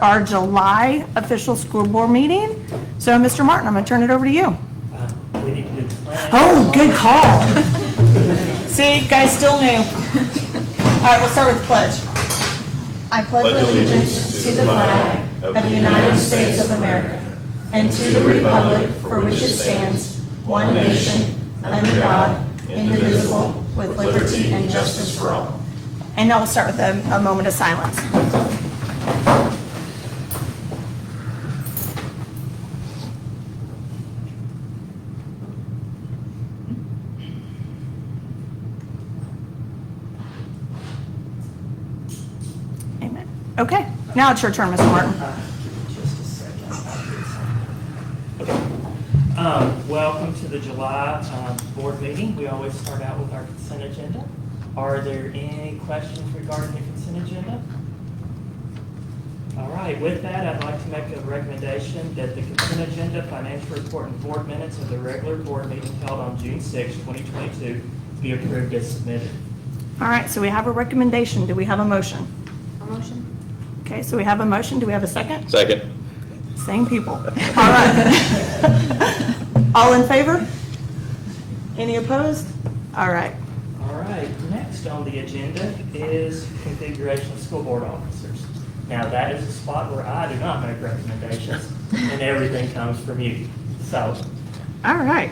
our July official school board meeting. So, Mr. Martin, I'm going to turn it over to you. We need to do the pledge. Oh, good call. See, guys still new. All right, we'll start with the pledge. I pledge allegiance to the flag of the United States of America and to the republic for which it stands, one nation, under God, indivisible, with liberty and justice for all. And now we'll start with a moment of silence. Amen. Okay, now it's your turn, Mr. Martin. Just a second. Welcome to the July board meeting. We always start out with our consent agenda. Are there any questions regarding the consent agenda? All right, with that, I'd like to make a recommendation that the consent agenda, financial report, and board minutes of the regular board meeting held on June 6, 2022 be approved as submitted. All right, so we have a recommendation. Do we have a motion? A motion? Okay, so we have a motion. Do we have a second? Second. Same people. All right. All in favor? Any opposed? All right. All right, next on the agenda is configuration of school board officers. Now, that is a spot where I do not make recommendations, and everything comes from you. So, All right.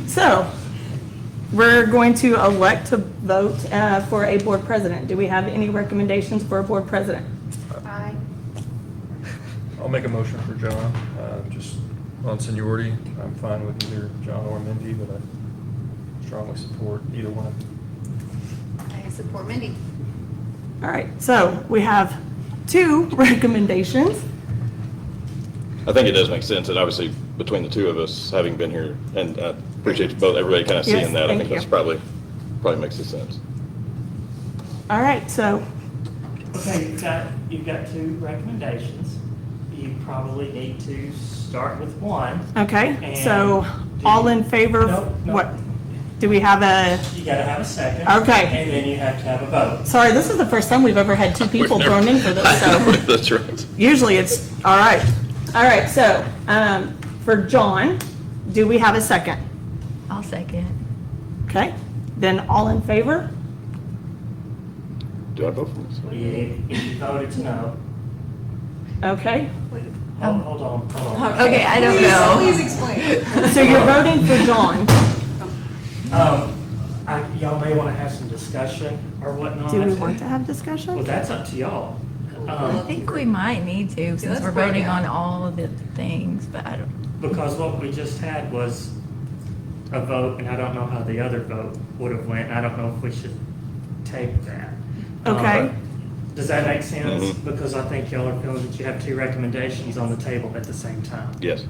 So, we're going to elect to vote for a board president. Do we have any recommendations for a board president? Aye. I'll make a motion for John, just on seniority. I'm fine with either John or Mindy, but I strongly support either one of them. I support Mindy. All right, so we have two recommendations. I think it does make sense, and obviously, between the two of us, having been here, and I appreciate both, everybody kind of Yes, seeing that, I thank think that's you. probably makes sense. All right, so, okay, you've got two recommendations. You probably need to start with one. okay, so And- all in favor No, of no. what? Do we have a, You gotta have a second. Okay. And then you have to have a vote. sorry, this is the first time we've ever had two people We've never- thrown in for this, so. That's right. Usually it's, all right. All right, so, for John, do we have a second? I'll second. Okay, then all in favor? Do I vote for this? If you voted to no, Okay, hold on. Okay, I don't know. Please explain. so you're voting for John. Y'all may wanna have some discussion or whatnot. Do we want to have Well, discussion? that's up to y'all. I think we might need to, since let's we're break voting it on out. all of the things, but I don't, Because what we just had was a vote, and I don't know how the other vote would have went. I don't know if we should take that. Okay. Does that make sense? Mhm. Because I think y'all are feeling that you have two recommendations on the table at the same time. Yes.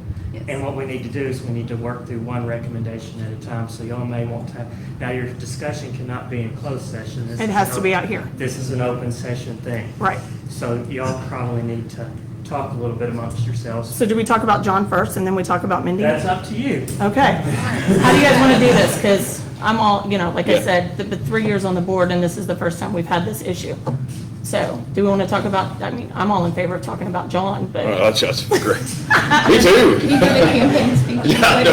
And what we need to do is we need to work through one recommendation at a time, so y'all may want to have, now your discussion cannot be in closed session. This It is has an to be open- out here. This is an open session thing. Right. So y'all probably need to talk a little bit amongst yourselves. So do we talk about John first and then we talk about Mindy? That's up to you. Okay. How do you guys want to do this? Because I'm all, like I Yeah. said, the 3 years on the board and this is the first time we've had this issue. So do we want to talk about, I'm all in favor of talking about John, but, That's great. Me too. you give a campaign speech. Yeah,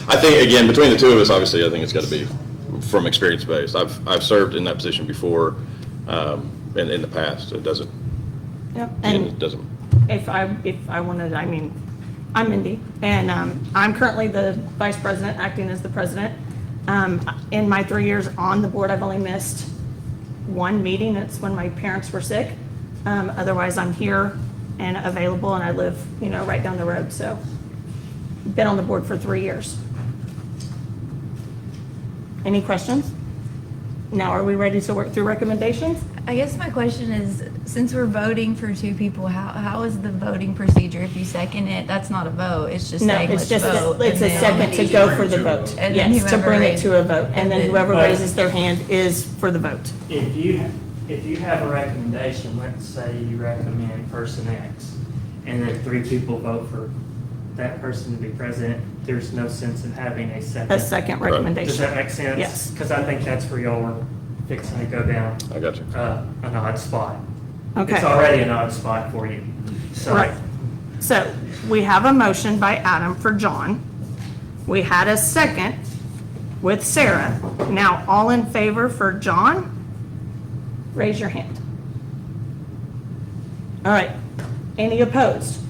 I think, again, between the two of us, obviously, I think it's got to be from experience based. I've served in that position before, in the past. It doesn't, Yep. and And it doesn't, if I wanted, I'm Mindy, and I'm currently the vice president, acting as the president. In my 3 years on the board, I've only missed one meeting. It's when my parents were sick. Otherwise, I'm here and available, and I live, right down the road. So, been on the board for 3 years. Any questions? Now, are we ready to work through recommendations? I guess my question is, since we're voting for two people, how is the voting procedure? If you second it, that's not a vote, it's just No, saying it's let's just, vote. it's a and then- second to go for the vote. And then Yes, to whoever bring it raises- to a vote. And then whoever But- raises their hand is for the vote. If you have a recommendation, let's say you recommend person X, and then 3 people vote for that person to be president, there's no sense in having a second. A second Right. Does recommendation. that make sense? Yes. Because I think that's where y'all are fixing to go down I got you. an odd spot. Okay. It's already an odd spot for you. So, Right. So we have a motion by Adam for John. We had a second with Sarah. Now, all in favor for John? Raise your hand. All right. Any opposed?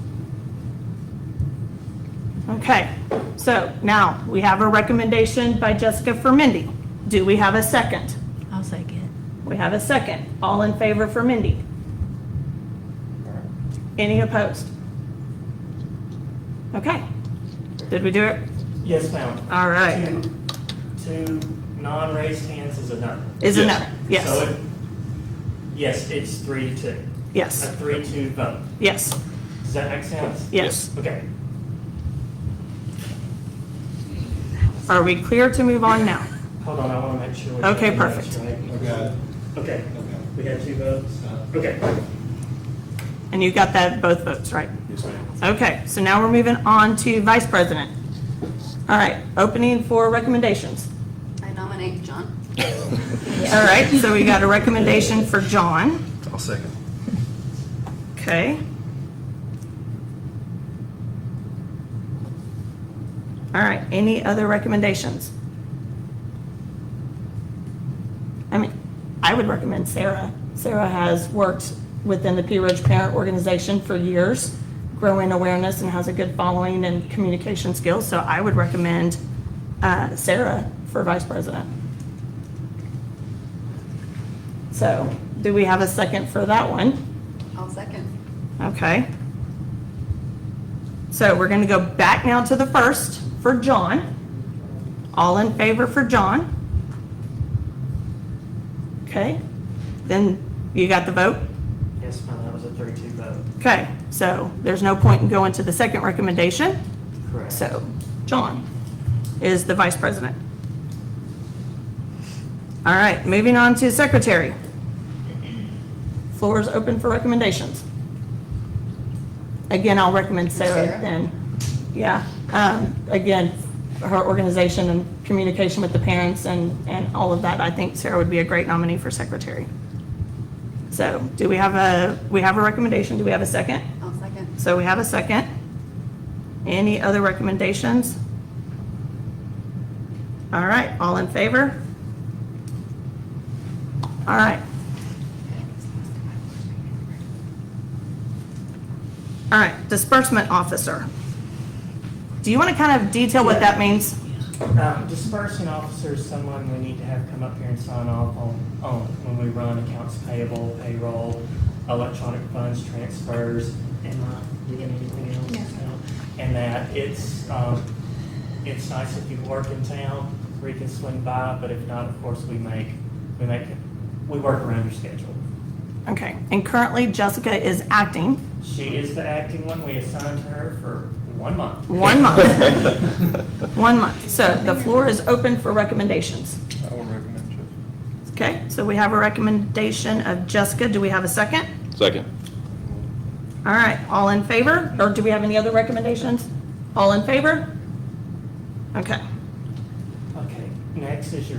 Okay. So now we have a recommendation by Jessica for Mindy. Do we have a second? I'll second. We have a second. All in favor for Mindy? Any opposed? Okay. Did we do it? yes, ma'am. All right. Two non-raised hands is a no. Is a no? Yes. So Yes. it- yes, it's 3-2. A Yes. 3-2 vote. Yes. Does that make sense? Yes. Okay. Are we clear to move on now? Hold on, I want to make sure. we Okay, got the perfect. votes right. Okay, we had 2 votes? Okay. And you got that, both votes, right? Yes, ma'am. Okay, so now we're moving on to Vice President. All right, opening for recommendations. I nominate John. All right, so we got a recommendation for John. I'll second. Okay. All right, any other recommendations? I mean, I would recommend Sarah. Sarah has worked within the Pea Ridge Parent Organization for years, growing awareness and has a good following and communication skills. So I would recommend Sarah for Vice President. So do we have a second for that one? I'll second. Okay. So we're going to go back now to the first for John. All in favor for John? Okay. Then you got the vote? Yes, ma'am, that was a 3-2 vote. Okay. So there's no point in going to the second recommendation. Correct. So John is the vice president. All right, moving on to secretary. Floor is open for recommendations. Again, I'll recommend Sarah Sarah? then. Yeah, again, her organization and communication with the parents and all of that, I think Sarah would be a great nominee for secretary. So do we have a recommendation? Do we have a second? I'll second. So we have a second. Any other recommendations? All right, all in favor? All right. All right, disbursement officer. Do you want to kind of detail what that means? Disbursing officer is someone we need to have come up here and sign off on when we run accounts payable, payroll, electronic funds transfers. Am I doing anything else? No. And that it's nice if you work in town where you can swing by, but if not, of course, we work around your schedule. Okay, and currently Jessica is acting She is the acting one. We assigned her for 1 month. 1 month. 1 month. So the floor is open for recommendations. I will recommend Jeff. Okay, so we have a recommendation of Jessica. Do we have a second? Second. All right, all in favor? Or do we have any other recommendations? All in favor? Okay. Okay, next is your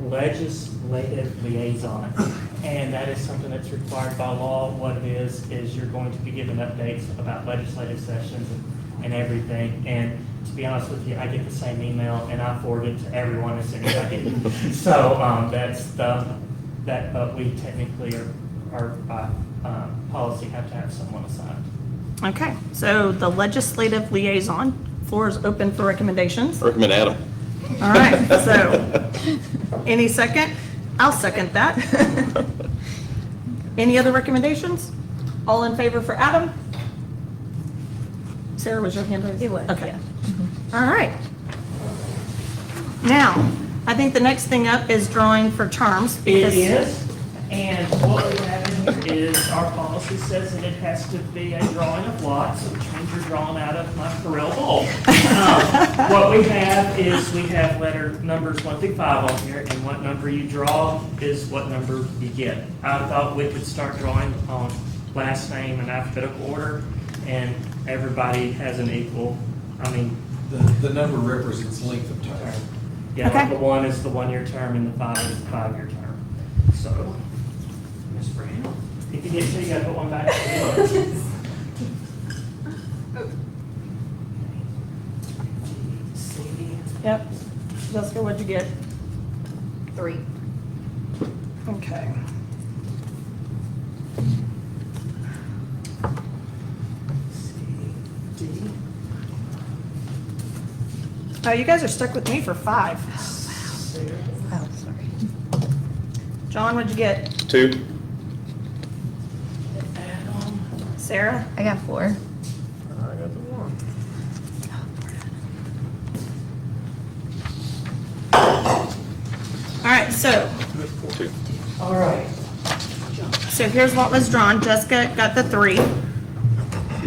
legislative liaison, and that is something that's required by law. What it is you're going to be given updates about legislative sessions and everything, and to be honest with you, I get the same email, and I forward it to everyone as soon as I get it. So, but we technically are by policy have to have someone assigned. Okay, so the legislative liaison, floor is open for recommendations. Recommend Adam. All right, so any second? I'll second that. Any other recommendations? All in favor for Adam? Sarah, was your hand raised? It was, Okay. yeah. All right. Now, I think the next thing up is drawing for terms. It because- is, and what we have in here is our policy says that it has to be a drawing of lots, which means you're drawing out of my Corel bowl. What we have is we have letter numbers 1 through 5 on here, and what number you draw is what number you get. I thought we could start drawing on last name and alphabetical order, and everybody has an equal, The number represents length of time. yeah, Okay. the 1 is the 1-year term and the 5 is the 5-year term. So, Ms. Brown? If you get two, you gotta put one back. C. Yep. Jessica, what'd you get? 3. Okay. D. Oh, you guys are stuck with me for 5. Sarah. Oh, sorry. John, what'd you get? 2. Adam. Sarah? I got 4. I got the 1. All right, so 2. All right. here's what was drawn. Jessica got the 3.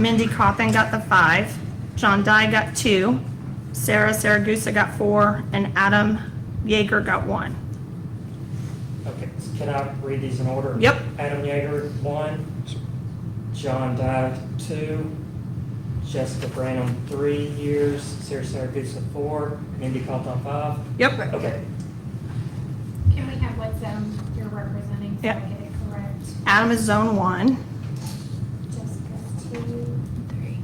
Mindy Cawthon got the 5. John Dye got 2. Sarah Saragusa got 4. And Adam Yeager got 1. Okay, so can I read these in order? Yep. Adam Yeager, 1. John Dye, 2. Jessica Branham, 3 years. Sarah Saragusa, 4. Mindy Cawthon, 5. Yep. Okay. Can we have what zone you're representing so I Yeah. get it correct? Adam is zone 1. Jessica, 2, 3.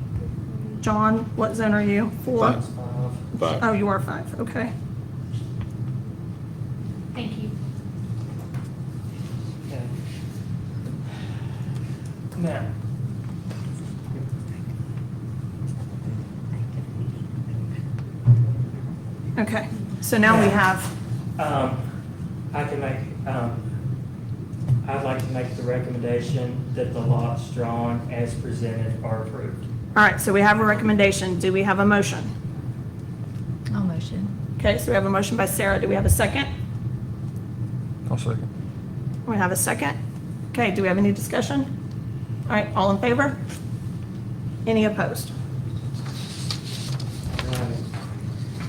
John, what zone are you? 4? 5. 5. Oh, you are 5. Okay. Thank you. Okay. Now. Okay. So now we have, I can make, I'd like to make the recommendation that the lots drawn as presented are approved. all right, so we have a recommendation. Do we have a motion? I'll motion. Okay, so we have a motion by Sarah. Do we have a second? I'll second. We have a second. Okay, do we have any discussion? All right, all in favor? Any opposed? Right.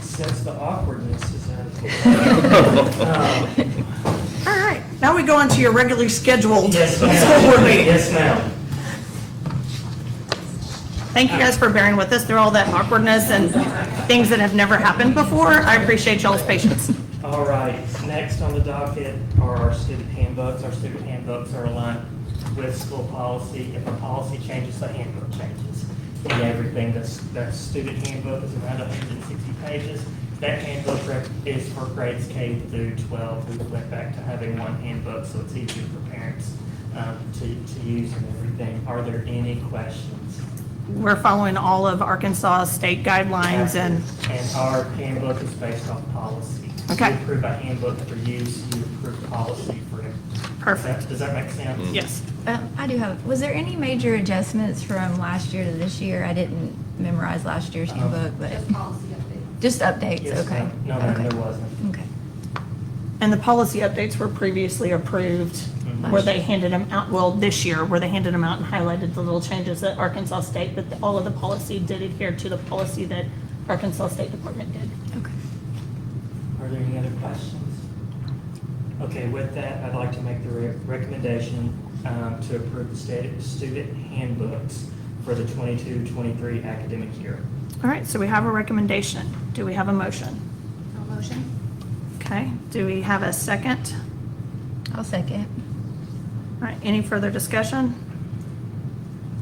Since the awkwardness is out of control. All right, now we go on to your regularly scheduled Yes, school board ma'am. meeting. Yes, ma'am. Thank you guys for bearing with us through all that awkwardness and things that have never happened before. I appreciate y'all's patience. All right, next on the docket are our student handbooks. Our student handbooks are aligned with school policy. If a policy changes, the handbook changes. And everything, that student handbook is around 160 pages. That handbook is for grades K through 12. We went back to having one handbook, so it's easier for parents to use and everything. Are there any questions? We're following all of Arkansas state guidelines and, And our handbook is based off policy. Okay. You approve a handbook for use, you approve policy for it. perfect. Does that make sense? Yes. I do have, was there any major adjustments from last year to this year? I didn't memorize last year's handbook, but Just policy update. just updates, Yes, okay. ma'am. No, ma'am, Okay. there wasn't. Okay. And the policy updates were previously approved where they handed them out, well, this year, where they handed them out and highlighted the little changes that Arkansas State, but all of the policy did adhere to the policy that Arkansas State Department did. Okay. Are there any other questions? Okay, with that, I'd like to make the recommendation to approve the student handbooks for the 22-23 academic year. All right, so we have a recommendation. Do we have a motion? No motion? Okay, do we have a second? I'll second. All right, any further discussion?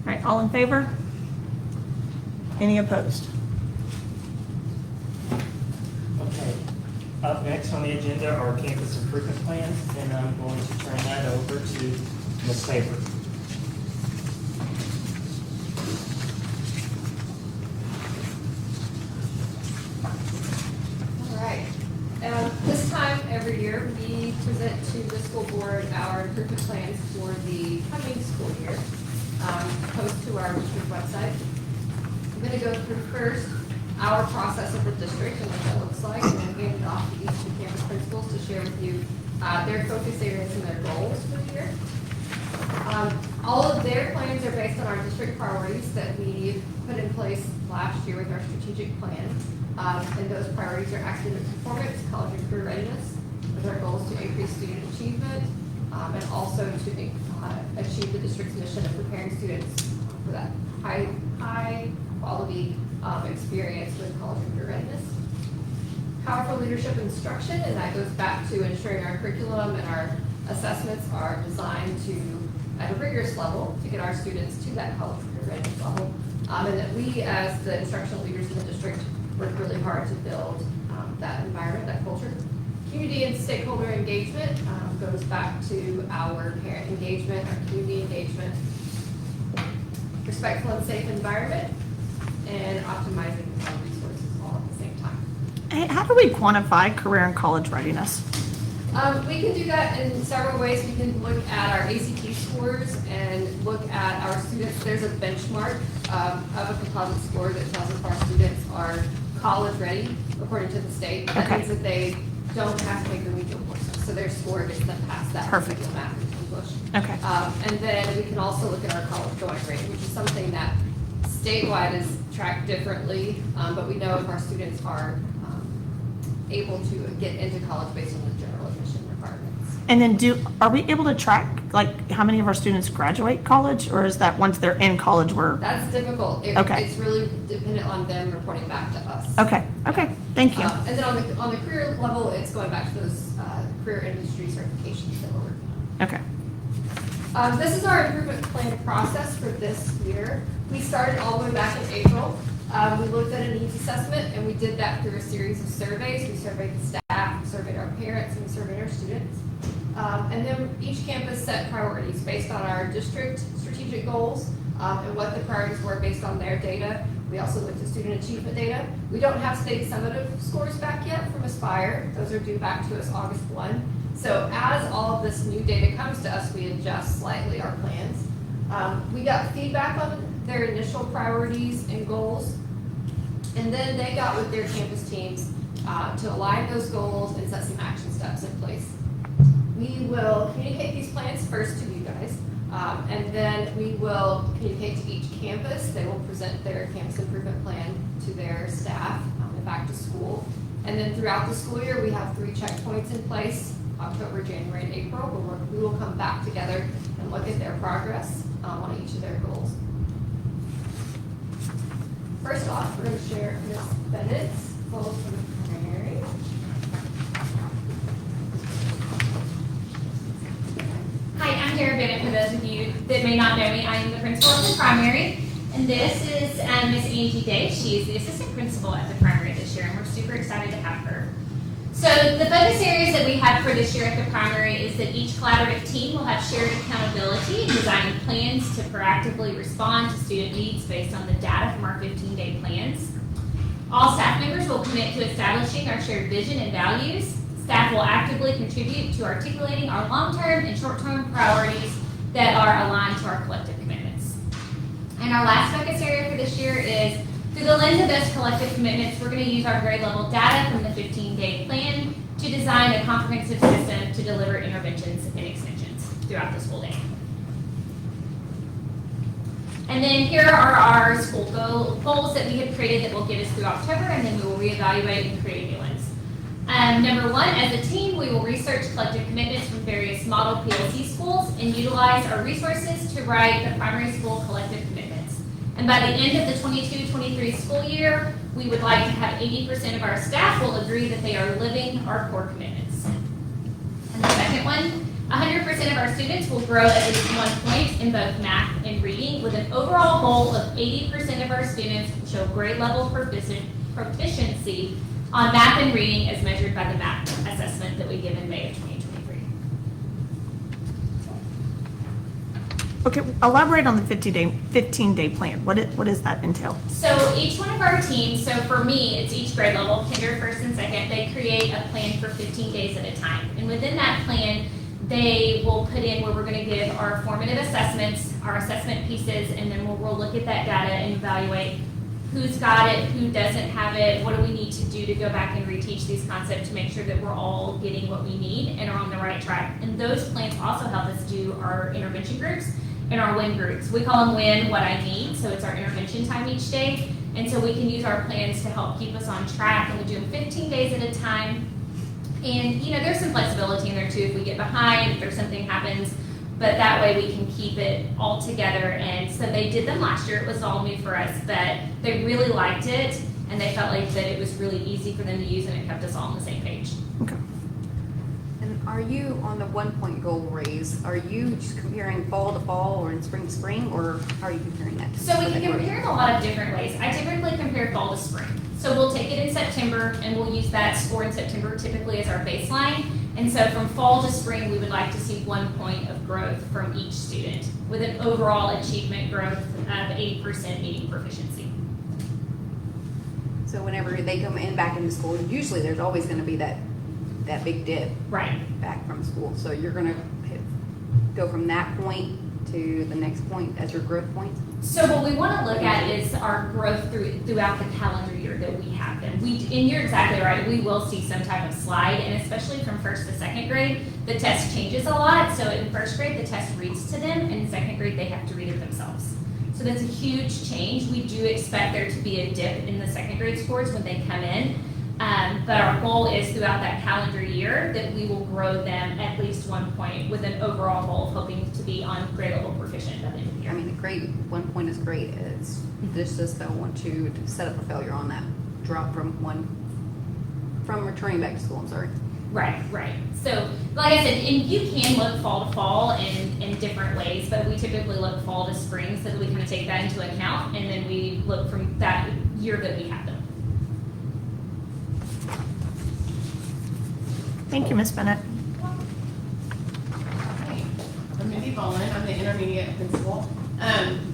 All right, all in favor? Any opposed? Okay, up next on the agenda are campus improvement plans, and I'm going to turn that over to Ms. Faber. All right. This time every year, we present to the school board our improvement plans for the coming school year, post to our district website. I'm going to go through first our process of the district and what that looks like, and then hand it off to each of the campus principals to share with you their focus areas and their goals for the year. All of their plans are based on our district priorities that we put in place last year with our strategic plan. And those priorities are academic performance, college and career readiness, with our goals to increase student achievement, and also to achieve the district's mission of preparing students for that high quality experience with college and career readiness. Powerful leadership instruction, and that goes back to ensuring our curriculum and our assessments are designed to at a rigorous level to get our students to that college career readiness level. And that we, as the instructional leaders in the district, work really hard to build that environment, that culture. Community and stakeholder engagement goes back to our parent engagement, our community engagement, respectful and safe environment, and optimizing our resources all at the same time. Hey, how do we quantify career and college readiness? We can do that in several ways. We can look at our ACT scores and look at our students. There's a benchmark of a composite score that tells if our students are college ready according to the state. That Okay. means that they don't have to take remedial courses, so their score gets them past that. Perfect. remedial math and English. Okay. And then we can also look at our college going rate, which is something that statewide is tracked differently, but we know if our students are able to get into college based on the general admission requirements. And then are we able to track, like, how many of our students graduate college? Or is that once they're in college, That's difficult. Okay. It's really dependent on them reporting back to us. okay, thank you. And then on the career level, it's going back to those career industry certifications that we're working on. Okay, This is our improvement plan process for this year. We started all the way back in April. We looked at a needs assessment, and we did that through a series of surveys. We surveyed the staff, we surveyed our parents, and we surveyed our students. And then each campus set priorities based on our district strategic goals and what the priorities were based on their data. We also looked at student achievement data. We don't have state summative scores back yet from Aspire. Those are due back to us August 1. So as all of this new data comes to us, we adjust slightly our plans. We got feedback on their initial priorities and goals, and then they got with their campus teams to align those goals and set some action steps in place. We will communicate these plans first to you guys, and then we will communicate to each campus. They will present their campus improvement plan to their staff and back to school. And then throughout the school year, we have 3 checkpoints in place, October, January, and April, where we will come back together and look at their progress on each of their goals. First off, we're going to share Ms. Bennett's goals for the primary. Hi, I'm Tara Bennett. For those of you that may not know me, I am the principal of the primary. And this is Miss Angie Day. She is the assistant principal at the primary this year, and we're super excited to have her. So the focus areas that we have for this year at the primary is that each collaborative team will have shared accountability in designing plans to proactively respond to student needs based on the data from our 15-day plans. All staff members will commit to establishing our shared vision and values. Staff will actively contribute to articulating our long-term and short-term priorities that are aligned to our collective commitments. And our last focus area for this year is, through the lens of those collective commitments, we're going to use our grade level data from the 15-day plan to design a comprehensive system to deliver interventions and extensions throughout the school day. And then here are our school goals that we have created that will get us through October, and then we will reevaluate and create new ones. Number 1, as a team, we will research collective commitments from various model PLC schools and utilize our resources to write the primary school collective commitments. And by the end of the 22-23 school year, we would like to have 80% of our staff will agree that they are living our core commitments. And the second one, 100% of our students will grow at least 1 point in both math and reading, with an overall goal of 80% of our students will show grade level proficiency on math and reading as measured by the MAP assessment that we give in May of 2023. Okay, elaborate on the 15-day plan. What does that entail? So each one of our teams, so for me, it's each grade level, kinder, first, and second, they create a plan for 15 days at a time. And within that plan, they will put in where we're going to give our formative assessments, our assessment pieces, and then we'll look at that data and evaluate who's got it, who doesn't have it, what do we need to do to go back and reteach these concepts to make sure that we're all getting what we need and are on the right track. And those plans also help us do our intervention groups and our WIN groups. We call them WIN, what I need, so it's our intervention time each day. And so we can use our plans to help keep us on track, and we do them 15 days at a time. And, you know, there's some flexibility in there too if we get behind, if there's something happens, but that way we can keep it all together. And so they did them last year. It was all new for us, but they really liked it, and they felt like that it was really easy for them to use, and it kept us all on the same page. Okay. And Are you on the 1-point goal raise? Are you just comparing fall to fall or in spring to spring, or how are you comparing that? So we can compare it a lot of different ways. I typically compare fall to spring. So we'll take it in September and we'll use that score in September typically as our baseline. And so from fall to spring, we would like to see 1 point of growth from each student with an overall achievement growth of 80% meeting proficiency. So whenever they come in back into school, usually there's always gonna be that big dip Right. back from school. So you're gonna go from that point to the next point as your growth points? So what we want to look at is our growth throughout the calendar year that we have them. And you're exactly right, we will see some type of slide, and especially from first to second grade, the test changes a lot. So in first grade, the test reads to them, and in second grade, they have to read it themselves. So that's a huge change. We do expect there to be a dip in the second grade scores when they come in. But our goal is throughout that calendar year that we will grow them at least 1 point with an overall goal of hoping to be on grade level proficient by the end of the year. I mean, great, 1 point is great. It's, this just don't want you to set up a failure on that drop from returning back to school, I'm sorry. Right. So, like I said, and you can look fall to fall in different ways, but we typically look fall to spring so that we kind of take that into account, and then we look from that year that we have them. Thank you, Ms. Bennett. Hi, I'm Mindy Boland, I'm the intermediate principal.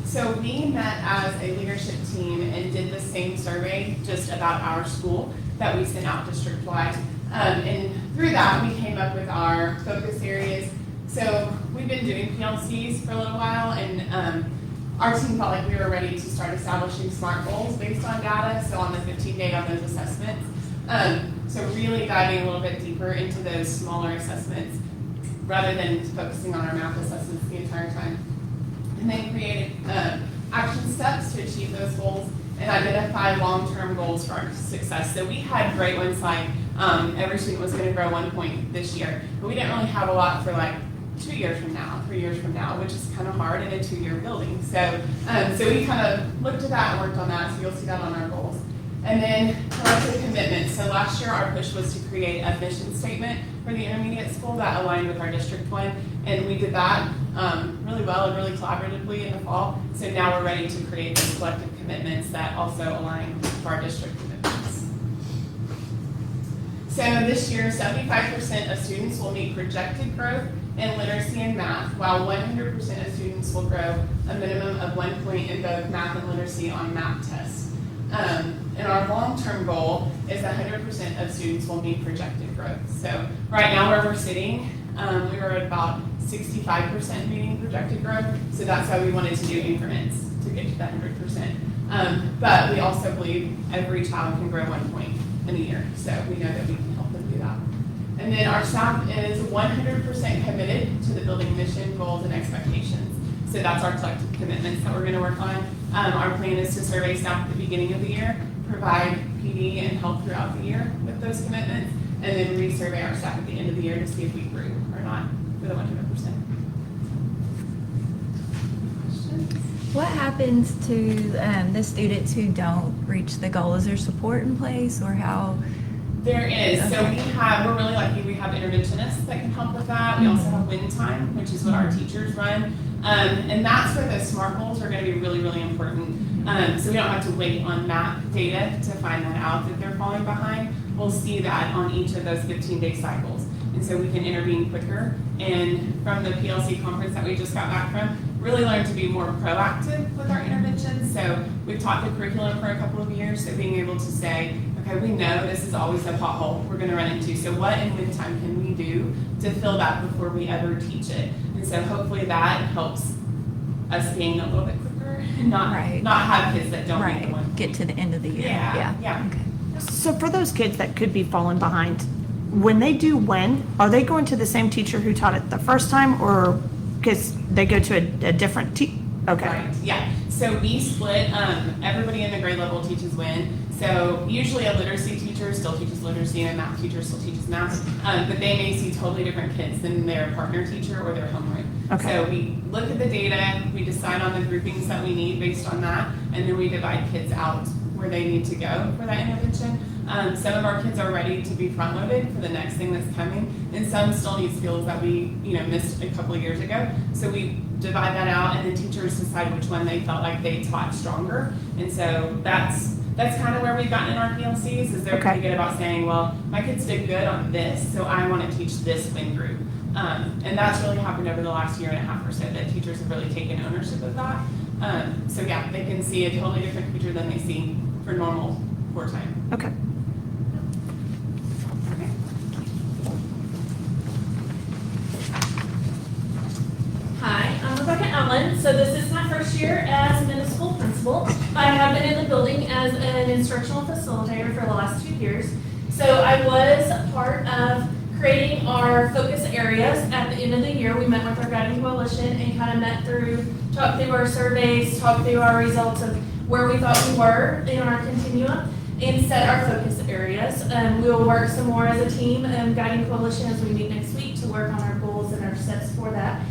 So we met as a leadership team and did the same survey just about our school that we sent out district-wide. And through that, we came up with our focus areas. So we've been doing PLCs for a little while, and our team felt like we were ready to start establishing SMART goals based on data, so on the 15-day on those assessments. So really diving a little bit deeper into those smaller assessments rather than focusing on our math assessments the entire time. And then created action steps to achieve those goals and identify long-term goals for our success. So we had great ones like every student was going to grow 1 point this year, but we didn't really have a lot for like 2 years from now, 3 years from now, which is kind of hard in a 2-year building. So we kind of looked at that and worked on that, so you'll see that on our goals. And then collective commitments. So last year our push was to create a mission statement for the intermediate school that aligned with our district one, and we did that really well and really collaboratively in the fall. So now we're ready to create those collective commitments that also align with our district commitments. So this year, 75% of students will meet projected growth in literacy and math, while 100% of students will grow a minimum of 1 point in both math and literacy on math tests. And our long-term goal is 100% of students will meet projected growth. So right now where we're sitting, we were at about 65% meeting projected growth. So that's why we wanted to do increments to get to that 100%. But we also believe every child can grow 1 point in a year. So we know that we can help them do that. And then our staff is 100% committed to the building mission, goals, and expectations. So that's our collective commitments that we're going to work on. Our plan is to survey staff at the beginning of the year, provide PD and help throughout the year with those commitments, and then resurvey our staff at the end of the year to see if we grew or not for the 100%. What happens to the students who don't reach the goal? Is there support in place, or how? There is. So we're really lucky we have interventionists that can help with that. We also have win time, which is what our teachers run. And that's where the SMART goals are going to be really, really important. So we don't have to wait on map data to find that out that they're falling behind. We'll see that on each of those 15-day cycles. And so we can intervene quicker. And from the PLC conference that we just got back from, really learn to be more proactive with our interventions. So we've taught the curriculum for a couple of years, so being able to say, okay, we know this is always a pothole we're going to run into. So what in win time can we do to fill that before we ever teach it? And so hopefully that helps us gain a little bit quicker and not have kids that don't make the 1 point. Get to the end of the year. Yeah. Okay. So for those kids that could be falling behind, when they do win, are they going to the same teacher who taught it the first time, or because they go to a different teacher? Okay. Right, yeah. So we split, everybody in the grade level teaches WIN. So usually a literacy teacher still teaches literacy and a math teacher still teaches math, but they may see totally different kids than their partner teacher or their homeroom. Okay. So we look at the data, we decide on the groupings that we need based on that, and then we divide kids out where they need to go for that intervention. Some of our kids are ready to be front-loaded for the next thing that's coming, and some still need skills that we, missed a couple of years ago. So we divide that out, and the teachers decide which one they felt like they taught stronger. And so that's kind of where we've gotten in our PLCs, is they're pretty good about saying, well, my kids did good on this, so I want to teach this wing group. And that's really happened over the last year and a half or so, that teachers have really taken ownership of that. So yeah, they can see a totally different future than they see for normal core time. Okay. Hi, I'm Rebecca Allen. So this is my first year as middle school principal. I have been in the building as an instructional facilitator for the last 2 years. So I was part of creating our focus areas at the end of the year. We met with our guiding coalition and kind of talked through our surveys, talked through our results of where we thought we were in our continuum, and set our focus areas. We will work some more as a team, guiding coalition, as we meet next week to work on our goals and our steps for that.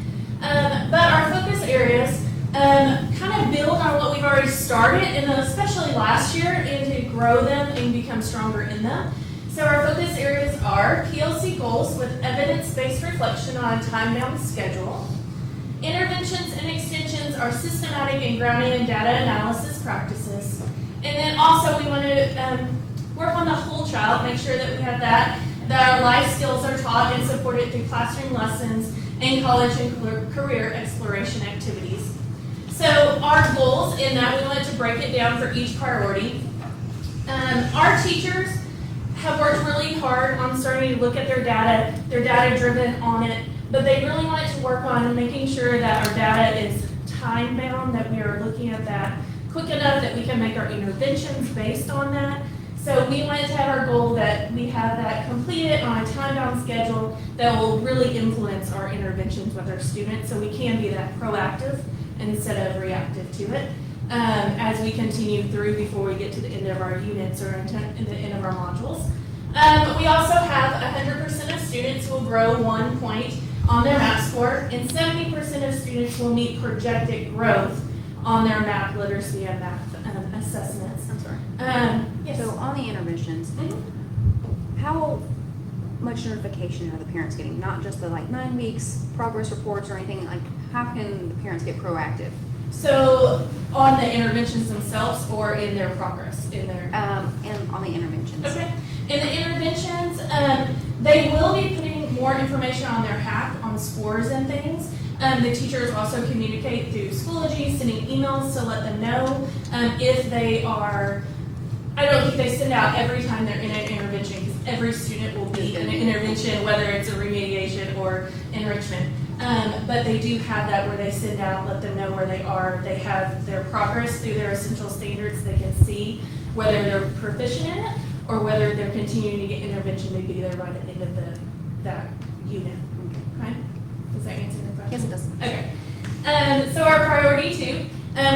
But our focus areas kind of build on what we've already started, and especially last year, and to grow them and become stronger in them. So our focus areas are PLC goals with evidence-based reflection on a time-bound schedule. Interventions and extensions are systematic and grounded in data analysis practices. And then also we want to work on the whole child, make sure that we have that our life skills are taught and supported through classroom lessons and college and career exploration activities. So our goals in that, we wanted to break it down for each priority. Our teachers have worked really hard on starting to look at their data. They're data driven on it, but they really wanted to work on making sure that our data is time bound, that we are looking at that quick enough that we can make our interventions based on that. So we wanted to have our goal that we have that completed on a time-bound schedule that will really influence our interventions with our students, so we can be that proactive instead of reactive to it as we continue through before we get to the end of our units or in the end of our modules. We also have 100% of students will grow 1 point on their MAP score, and 70% of students will meet projected growth on their MAP literacy and math assessments. I'm sorry. Yes. So on the interventions, how much notification are the parents getting? Not just the 9 weeks progress reports or anything, how can the parents get proactive? So on the interventions themselves or in their progress, in their? And on the interventions. Okay. In the interventions, they will be putting more information on their HAP on scores and things. The teachers also communicate through Schoology, sending emails to let them know if they are. I don't think they send out every time they're in an intervention, because every student will be in an intervention, whether it's a remediation or enrichment. But they do have that where they send out, let them know where they are. They have their progress through their essential standards. They can see whether they're proficient in it or whether they're continuing to get intervention to be there by the end of that unit. Okay? Does that answer your question? Yes, it does. Okay. So our priority 2,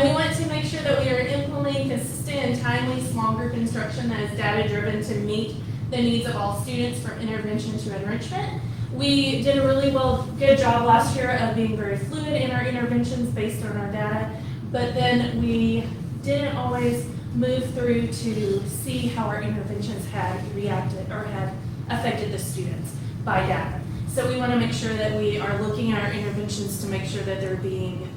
we want to make sure that we are implementing consistent and timely small group instruction that is data driven to meet the needs of all students from intervention to enrichment. We did a really good job last year of being very fluid in our interventions based on our data, but then we didn't always move through to see how our interventions had reacted or had affected the students by data. So we want to make sure that we are looking at our interventions to make sure that they're being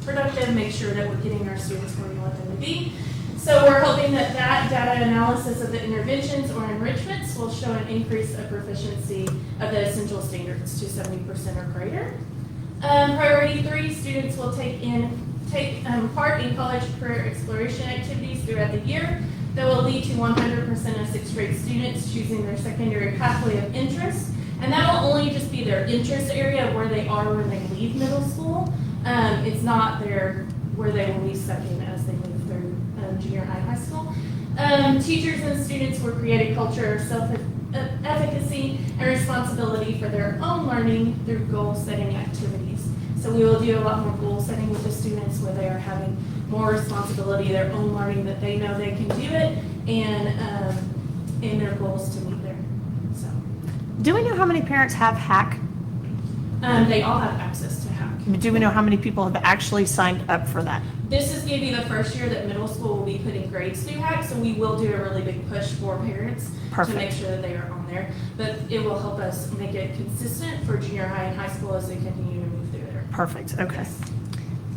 productive, make sure that we're getting our students where we want them to be. So we're hoping that data analysis of the interventions or enrichments will show an increase of proficiency of the essential standards to 70% or greater. Priority 3, students will take part in college career exploration activities throughout the year that will lead to 100% of 6th grade students choosing their secondary pathway of interest. And that will only just be their interest area of where they are when they leave middle school. It's not where they will be studying as they move through junior high school. Teachers and students will create a culture of self-efficacy and responsibility for their own learning through goal-setting activities. So we will do a lot more goal setting with the students where they are having more responsibility, their own learning, that they know they can do it, and their goals to meet there. So Do we know how many parents have HACC? they all have access to HAC. do we know how many people have actually signed up for that? This is gonna be the first year that middle school will be putting grades through HAC, so we will do a really big push for parents to Perfect. make sure that they are on there. But it will help us make it consistent for junior high and high school as they continue to move through there. Perfect, okay.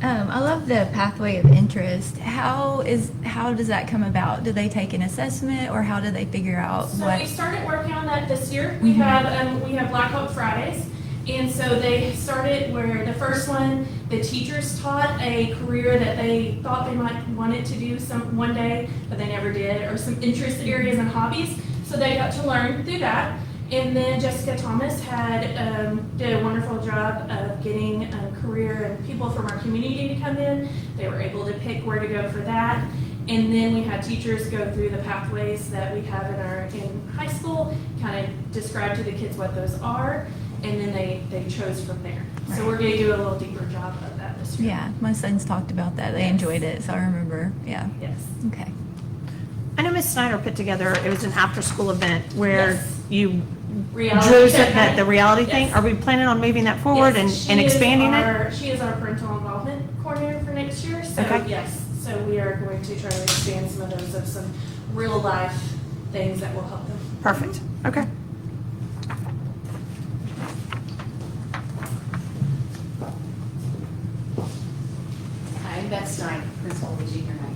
I love the pathway of interest. How does that come about? Do they take an assessment, or how do they figure out So what? we started working on that this year. We have Black Hawk Fridays. And so they started where the first one, the teachers taught a career that they thought they might wanted to do one day, but they never did, or some interest areas and hobbies. So they got to learn through that. And then Jessica Thomas did a wonderful job of getting a career and people from our community to come in. They were able to pick where to go for that. And then we had teachers go through the pathways that we have in high school, kind of describe to the kids what those are, and then they chose from there. So Right. we're gonna do a little deeper job of that this year. Yeah, my sons talked about that. They Yes. enjoyed it, so I remember. Yeah. Yes. Okay. I know Ms. Snyder put together, it was an after-school event where Yes. you Reality drew check. the reality thing. Yes. Are we planning on moving that forward Yes, and she is expanding it? She is our parental involvement coordinator for next year, so Okay. yes. So we are going to try to expand some of those of some real life things that will help them. Perfect, okay. I'm Beth Stein, principal of the junior high.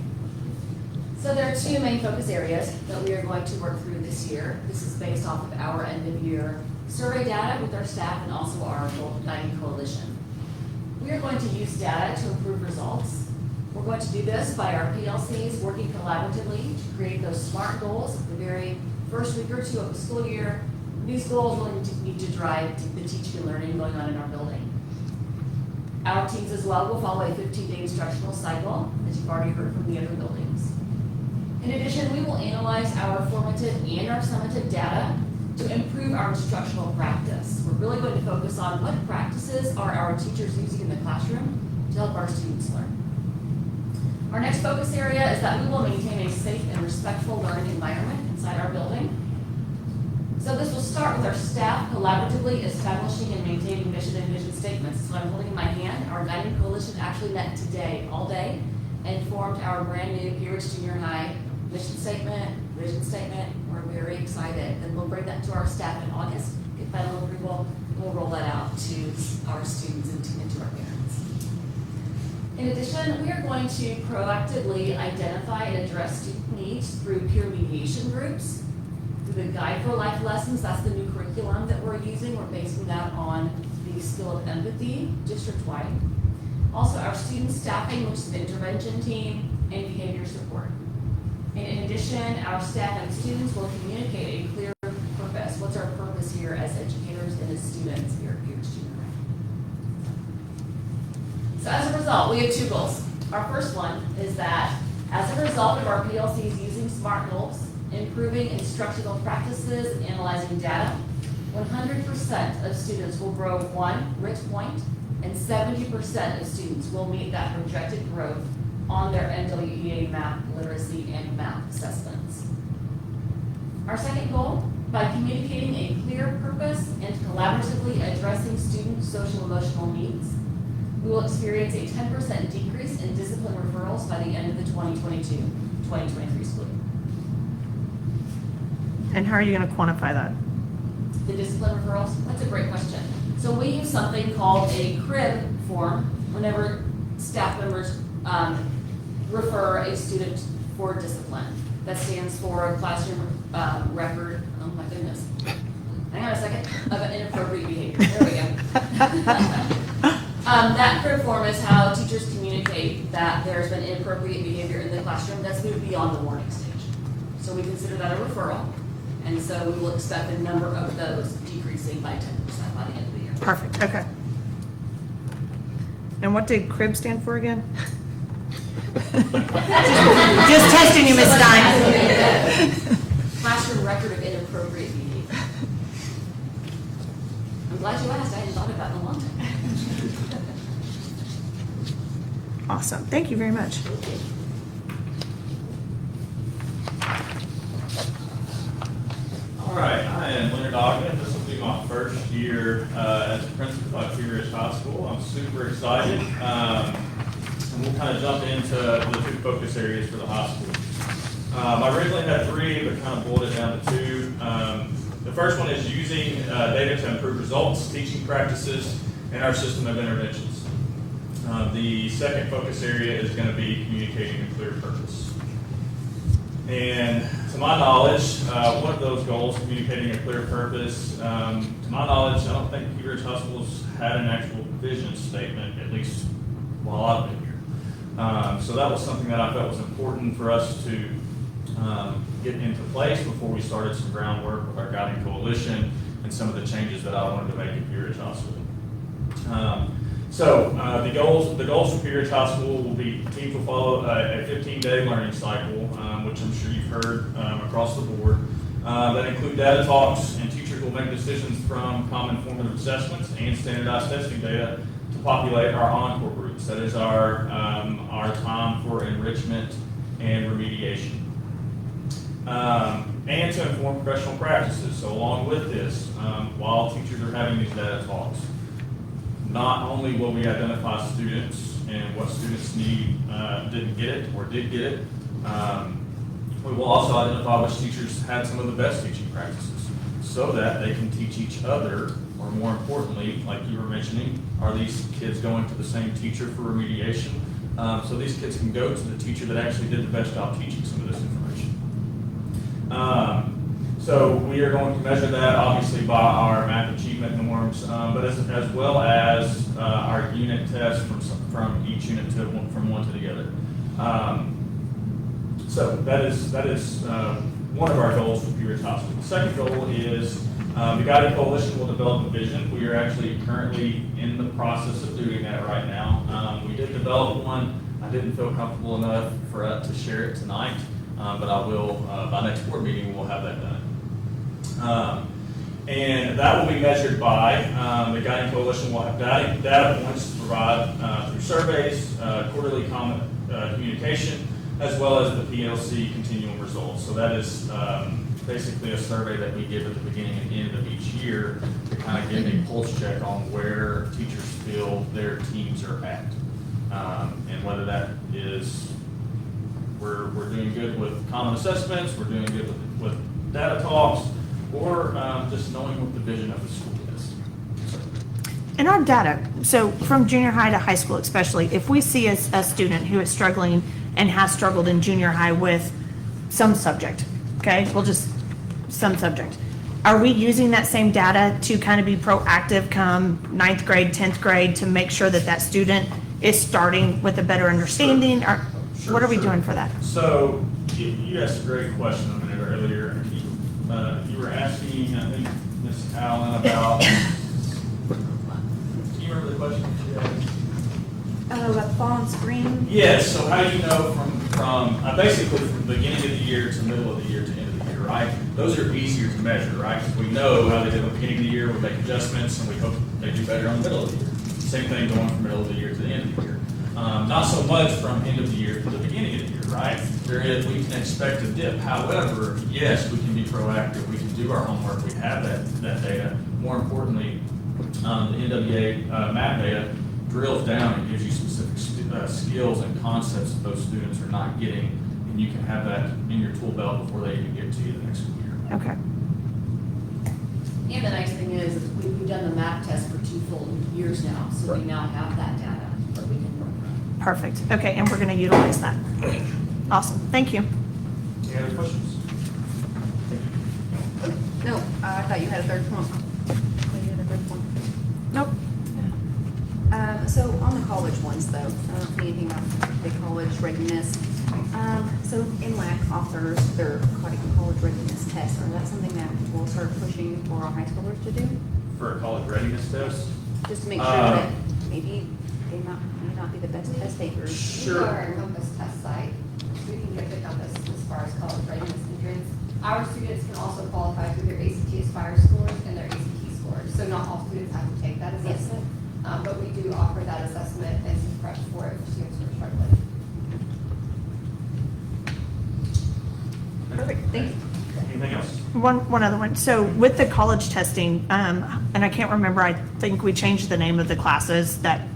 So there are two main focus areas that we are going to work through this year. This is based off of our end of year survey data with our staff and also our Golden Guiding Coalition. We are going to use data to improve results. We're going to do this by our PLCs working collaboratively to create those SMART goals at the very first week or two of the school year. These goals will need to drive the teaching and learning going on in our building. Our teams as well will follow a 15-day instructional cycle, as you've already heard from the other buildings. In addition, we will analyze our formative and our summative data to improve our instructional practice. We're really going to focus on what practices are our teachers using in the classroom to help our students learn. Our next focus area is that we will maintain a safe and respectful learning environment inside our building. So this will start with our staff collaboratively establishing and maintaining mission and vision statements. So I'm holding in my hand, our Guiding Coalition actually met today, all day, and formed our brand new Peerage Junior High mission statement, vision statement. We're very excited. And we'll bring that to our staff in August, get final approval, and we'll roll that out to our students and to our parents. In addition, we are going to proactively identify and address student needs through peer mediation groups. Through the Guide for Life lessons, that's the new curriculum that we're using. We're basing that on the skill of empathy district-wide. Also, our student staffing, which is the intervention team, and behavior support. And in addition, our staff and students will communicate a clear purpose. What's our purpose here as educators and as students here at Peerage Junior High? So as a result, we have two goals. Our first one is that as a result of our PLCs using SMART goals, improving instructional practices, and analyzing data, 100% of students will grow 1 RIT point, and 70% of students will meet that projected growth on their NWEA math literacy and math assessments. Our second goal, by communicating a clear purpose and collaboratively addressing student social emotional needs, we will experience a 10% decrease in discipline referrals by the end of the 2022-2023 school year. And how are you gonna quantify that? The discipline referrals, that's a great question. So we use something called a CRIB form whenever staff members refer a student for discipline. That stands for classroom record, oh my goodness. Hang on a second, of an inappropriate behavior. There we go. That CRIB form is how teachers communicate that there's been inappropriate behavior in the classroom that's moved beyond the warning stage. So we consider that a referral. And so we will expect the number of those decreasing by 10% by the end of the year. Perfect, okay. And what did CRIB stand for again? Just testing you, Ms. Stein. Classroom record of inappropriate behavior. I'm glad you asked. I hadn't thought about it in a long time. Awesome, thank you very much. All right, I am Leonard Ogden. This will be into my first year as a principal at Pea Ridge High School. I'm super excited. And we'll kind of jump into the two focus areas for the high school. I originally had 3, but kind of boiled it down to 2. The first one is using data to improve results, teaching practices, and our system of interventions. The second focus area is going to be communicating a clear purpose. And to my knowledge, one of those goals, communicating a clear purpose, to my knowledge, I don't think Pea Ridge High School's had an actual vision statement, at least while I've been here. So that was something that I felt was important for us to get into place before we started some groundwork with our guiding coalition and some of the changes that I wanted to make at Pea Ridge High School. The goals for Pea Ridge High School will be, teams will follow a 15-day learning cycle, which I'm sure you've heard across the board, that include data talks, and teachers will make decisions from common formative assessments and standardized testing data to populate our encore groups. That is our time for enrichment and remediation. And to inform professional practices. So along with this, while teachers are having these data talks, not only will we identify students and what students need, didn't get it or did get it, we will also identify which teachers had some of the best teaching practices so that they can teach each other, or more importantly, like you were mentioning, are these kids going to the same teacher for remediation? So these kids can go to the teacher that actually did the best job teaching some of this information. So we are going to measure that obviously by our math achievement norms, but as well as our unit tests from each unit from one to the other. So that is one of our goals for Pea Ridge High School. The second goal is the Guided Coalition will develop a vision. We are actually currently in the process of doing that right now. We did develop one. I didn't feel comfortable enough for us to share it tonight, but I will, by next board meeting, we'll have that done. And that will be measured by, the Guiding Coalition will have data points to provide through surveys, quarterly communication, as well as the PLC continuum results. So that is basically a survey that we give at the beginning and end of each year to kind of give a pulse check on where teachers feel their teams are at. And whether that is we're doing good with common assessments, we're doing good with data talks, or just knowing what the vision of the school is. In our data, so from junior high to high school especially, if we see a student who is struggling and has struggled in junior high with some subject, okay, some subject, are we using that same data to kind of be proactive come 9th grade, 10th grade to make sure that that student is starting with a better understanding? Or what are we doing for that? So you asked a great question a minute earlier. You were asking, I think, Ms. Allen about, do you remember the question? About fall and spring? Yes, so how do you know from basically from the beginning of the year to middle of the year to end of the year, right? Those are easier to measure, right? Because we know how they did at the beginning of the year, we make adjustments, and we hope they do better on the middle of the year. Same thing going from middle of the year to the end of the year. Not so much from end of the year to the beginning of the year, right? We can expect a dip. However, yes, we can be proactive. We can do our homework. We have that data. More importantly, the NWA map data drills down and gives you specific skills and concepts that those students are not getting, and you can have that in your tool belt before they even get to you the next school year. Okay. And the nice thing is we've done the map test for 2 full years now, so we now have that data that we can work from. Perfect. Okay, and we're going to utilize that. Awesome. Thank you. Any other questions? No, I thought you had a third point. You had a third point. Nope. So on the college ones though, I don't see anything about the college readiness. So NLAC offers their college readiness test. Is that something that we'll start pushing for our high schoolers to do? For a college readiness test? Just to make sure that maybe they may not be the best test takers. Sure. We are a Compass test site, so we can get the Compass as far as college readiness entrance. Our students can also qualify through their ACT Aspire scores and their ACT scores, so not all students have to take that assessment, but we do offer that assessment and some prep for it for students who are struggling. Perfect, thank you. Anything else? one other one. So with the college testing, and I can't remember, I think we changed the name of the classes that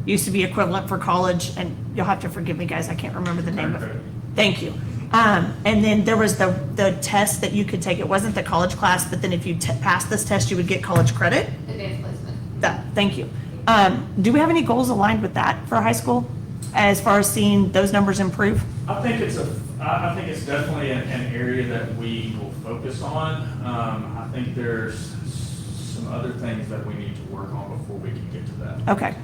used to be equivalent for college, and you'll have to forgive me, guys, I can't remember the name of it. Thank you. And then there was the test that you could take. It wasn't the college class, but then if you passed this test, you would get college credit. Advanced placement. Thank you. Do we have any goals aligned with that for high school as far as seeing those numbers improve? I think it's definitely an area that we will focus on. I think there's some other things that we need to work on before we can get to that. Okay.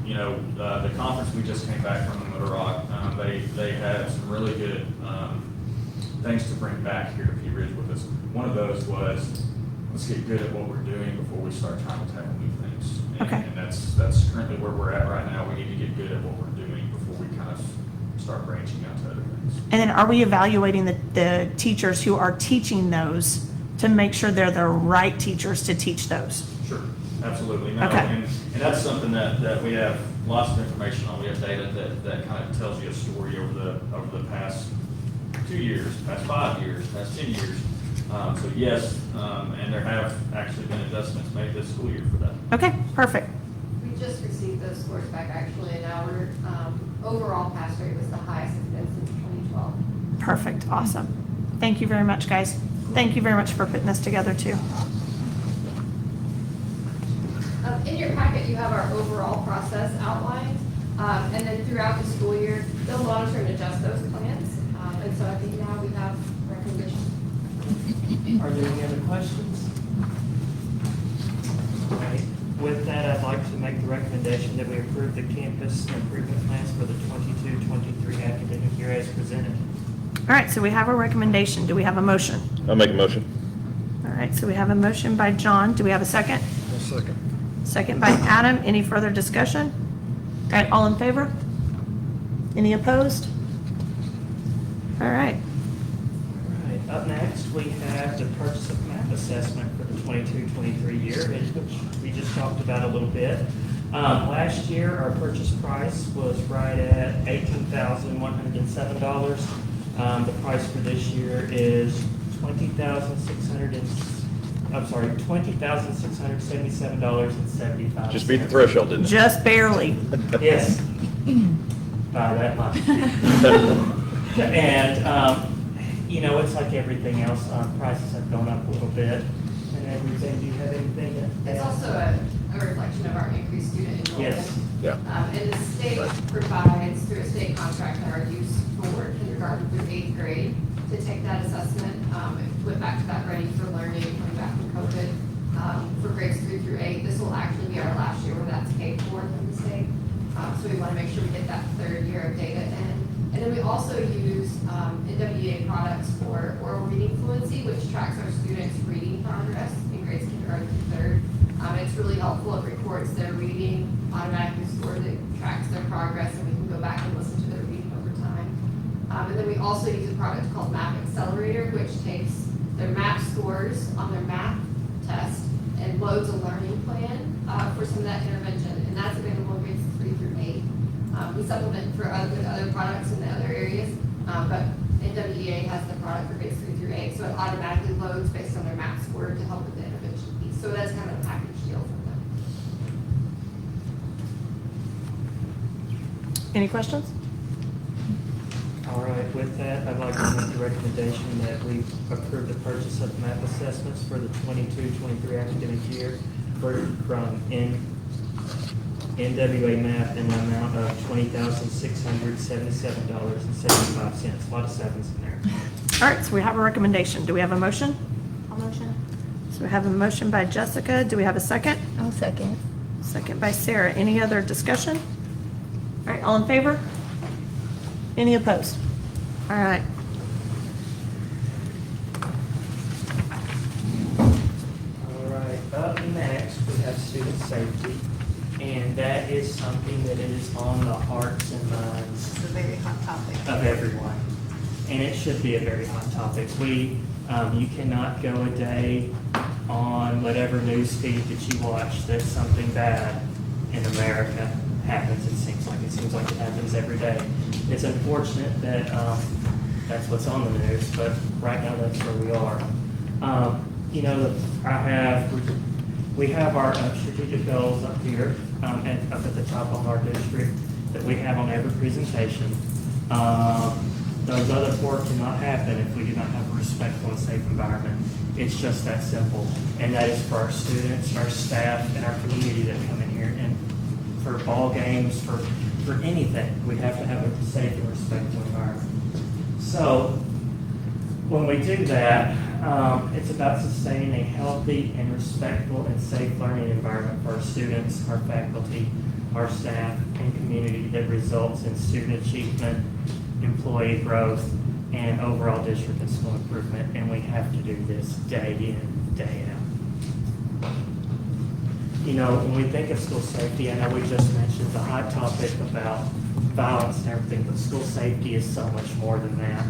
You know, the conference we just came back from in Little Rock, they had some really good things to bring back here to Pea Ridge with us. One of those was, let's get good at what we're doing before we start trying to tackle new things. Okay. And that's currently where we're at right now. We need to get good at what we're doing before we kind of start branching out to other things. And then are we evaluating the teachers who are teaching those to make sure they're the right teachers to teach those? Sure, absolutely. No, Okay. and that's something that we have lots of information on. We have data that kind of tells you a story over the past 2 years, past 5 years, past 10 years. So yes, and there have actually been adjustments made this school year for that. Okay, perfect. We just received those scores back actually, and our overall pass rate was the highest it's been since 2012. Perfect, awesome. Thank you very much, guys. Thank you very much for putting this together, too. In your packet, you have our overall process outlined, and then throughout the school year, they'll monitor and adjust those plans. And so I think now we have recommendations. Are there any other questions? Okay. With that, I'd like to make the recommendation that we approve the campus improvement plans for the 22-23 academic year as presented. All right, so we have a recommendation. Do we have a motion? I'll make a motion. All right, so we have a motion by John. Do we have a second? I'll second. Second by Adam. Any further discussion? All right, all in favor? Any opposed? All right. All right, up next, we have the purchase of map assessment for the 22-23 year, which we just talked about a little bit. Last year, our purchase price was right at $18,107. The price for this year is $20,677.75. Just beat the threshold, didn't it? Just barely. Yes. By that much. And, you know, it's like everything else, prices have gone up a little bit and everything. Do you have anything to add? It's also a reflection of our increased student enrollment. Yes. Yeah. And the state provides, through a state contract, our use for kindergarten through 8th grade to take that assessment. It went back to that Ready for Learning, coming back from COVID, for grades 3 through 8. This will actually be our last year where that's paid for from the state. So we want to make sure we get that third year of data in. And then we also use NWEA products for oral reading fluency, which tracks our students' reading progress in grades kindergarten through 3rd. It's really helpful. It records their reading, automatically scores it, tracks their progress, and we can go back and listen to their reading over time. And then we also use a product called Map Accelerator, which takes their MAP scores on their MAP test and loads a learning plan for some of that intervention, and that's available in grades 3 through 8. We supplement with other products in the other areas, but NWEA has the product for grades 3 through 8, so it automatically loads based on their MAP score to help with the intervention piece. So that's kind of a package deal for them. Any questions? All right, with that, I'd like to make the recommendation that we approve the purchase of map assessments for the 22-23 academic year from NWA Map in the amount of $20,677.75. A lot of sevens in there. All right, so we have a recommendation. Do we have a motion? I'll motion. So we have a motion by Jessica. Do we have a second? I'll second. Second by Sarah. Any other discussion? All right, all in favor? Any opposed? All right. All right, up next, we have student safety, and that is something that is on the hearts and minds It's a very hot topic. of everyone, and it should be a very hot topic. You cannot go a day on whatever news feed that you watch that something bad in America happens. It seems like it happens every day. It's unfortunate that that's what's on the news, but right now that's where we are. We have our strategic goals up here, up at the top on our district that we have on every presentation. Those other four cannot happen if we do not have a respectful and safe environment. It's just that simple. And that is for our students, our staff, and our community that come in here. And for ball games, for anything, we have to have a safe and respectful environment. So when we do that, it's about sustaining a healthy and respectful and safe learning environment for our students, our faculty, our staff, and community that results in student achievement, employee growth, and overall district and school improvement. And we have to do this day in, day out. You know, when we think of school safety, I know we just mentioned the hot topic about violence and everything, but school safety is so much more than that.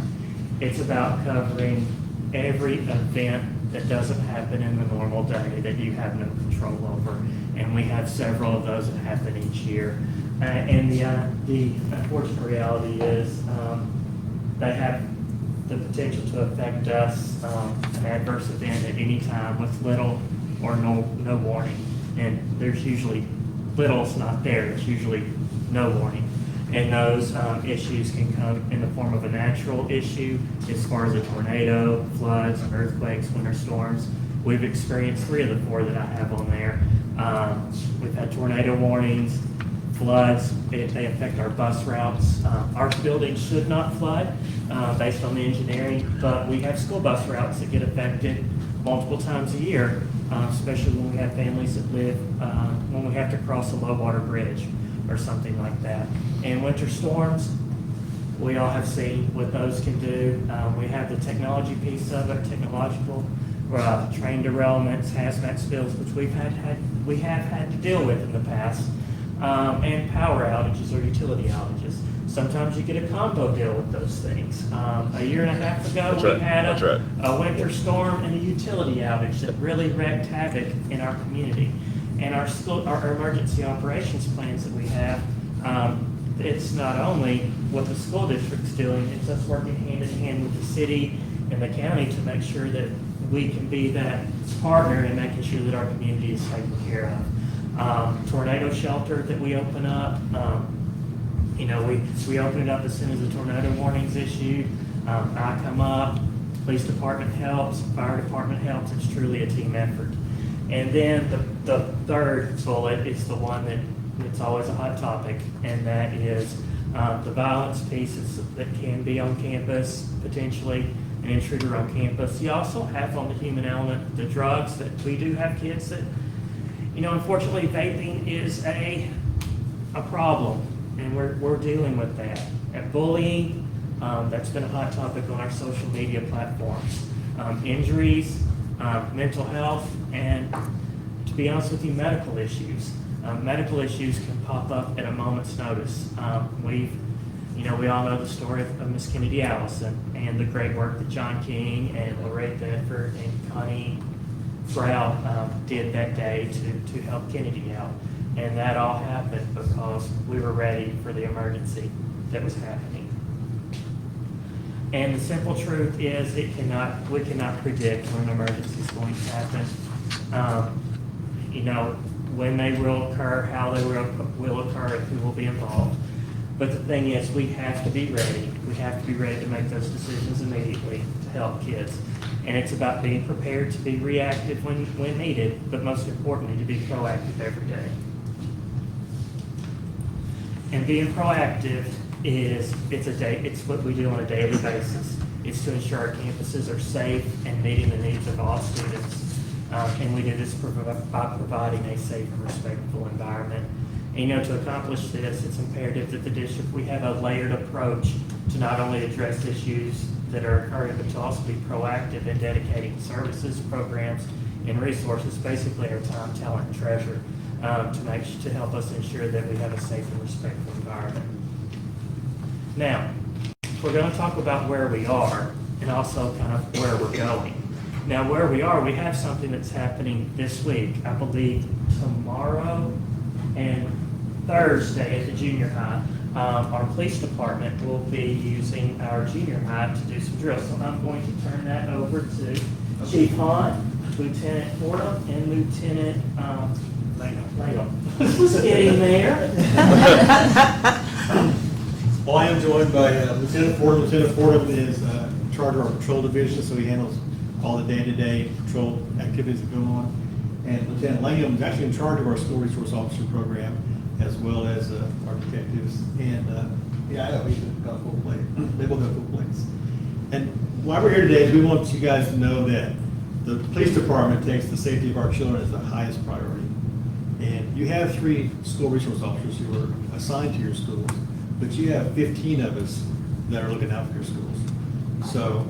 It's about covering every event that doesn't happen in the normal day that you have no control over. And we have several of those that happen each year. And the unfortunate reality is they have the potential to affect us, an adverse event at any time with little or no warning. And there's usually, little's not there, it's usually no warning. And those issues can come in the form of a natural issue as far as a tornado, floods, earthquakes, winter storms. We've experienced 3 of the 4 that I have on there. We've had tornado warnings, floods, they affect our bus routes. Our building should not flood based on the engineering, but we have school bus routes that get affected multiple times a year, especially when we have families that live, when we have to cross a low water bridge or something like that. And winter storms, we all have seen what those can do. We have the technology piece of it, technological, train derailments, hazmat spills, which we have had to deal with in the past, and power outages or utility outages. Sometimes you get a combo deal with those things. A year and a half ago, we had a winter storm and a utility outage that really wreaked havoc in our community. And our emergency operations plans that we have, it's not only what the school district's doing, it's us working hand in hand with the city and the county to make sure that we can be that partner in making sure that our community is taken care of. Tornado shelter that we open up, we open it up as soon as the tornado warning's issued. I come up, police department helps, fire department helps. It's truly a team effort. And then the third bullet is the one that it's always a hot topic, and that is the violence pieces that can be on campus, potentially an intruder on campus. You also have on the human element the drugs that we do have kids that, unfortunately vaping is a problem, and we're dealing with that. And bullying, that's been a hot topic on our social media platforms. Injuries, mental health, and to be honest with you, medical issues. Medical issues can pop up at a moment's notice. We all know the story of Miss Kennedy Allison and the great work that John King and Lorraine Bedford and Connie Brow did that day to help Kennedy out. And that all happened because we were ready for the emergency that was happening. And the simple truth is we cannot predict when an emergency is going to happen. When they will occur, how they will occur, and who will be involved. But the thing is, we have to be ready. We have to be ready to make those decisions immediately to help kids. And it's about being prepared to be reactive when needed, but most importantly, to be proactive every day. And being proactive it's what we do on a daily basis. It's to ensure our campuses are safe and meeting the needs of all students. And we do this by providing a safe and respectful environment. And to accomplish this, it's imperative that the district, we have a layered approach to not only address issues that are occurring, but to also be proactive in dedicating services, programs, and resources, basically our time, talent, and treasure, to help us ensure that we have a safe and respectful environment. Now, we're going to talk about where we are and also kind of where we're going. Now, where we are, we have something that's happening this week. I believe tomorrow and Thursday at the junior high, our police department will be using our junior high to do some drills. So I'm going to turn that over to Chief Hahn, Lieutenant Fordham, and Lieutenant Layton. Getting there. Well, I am joined by Lieutenant Fordham. Lieutenant Fordham is in charge of our patrol division, so he handles all the day-to-day patrol activities that go on. And Lieutenant Langham is actually in charge of our school resource officer program, as well as our detectives. And yeah, I know he's got a full plate. They both have full plates. And why we're here today is we want you guys to know that the police department takes the safety of our children as the highest priority. And you have 3 school resource officers who are assigned to your schools, but you have 15 of us that are looking out for your schools. So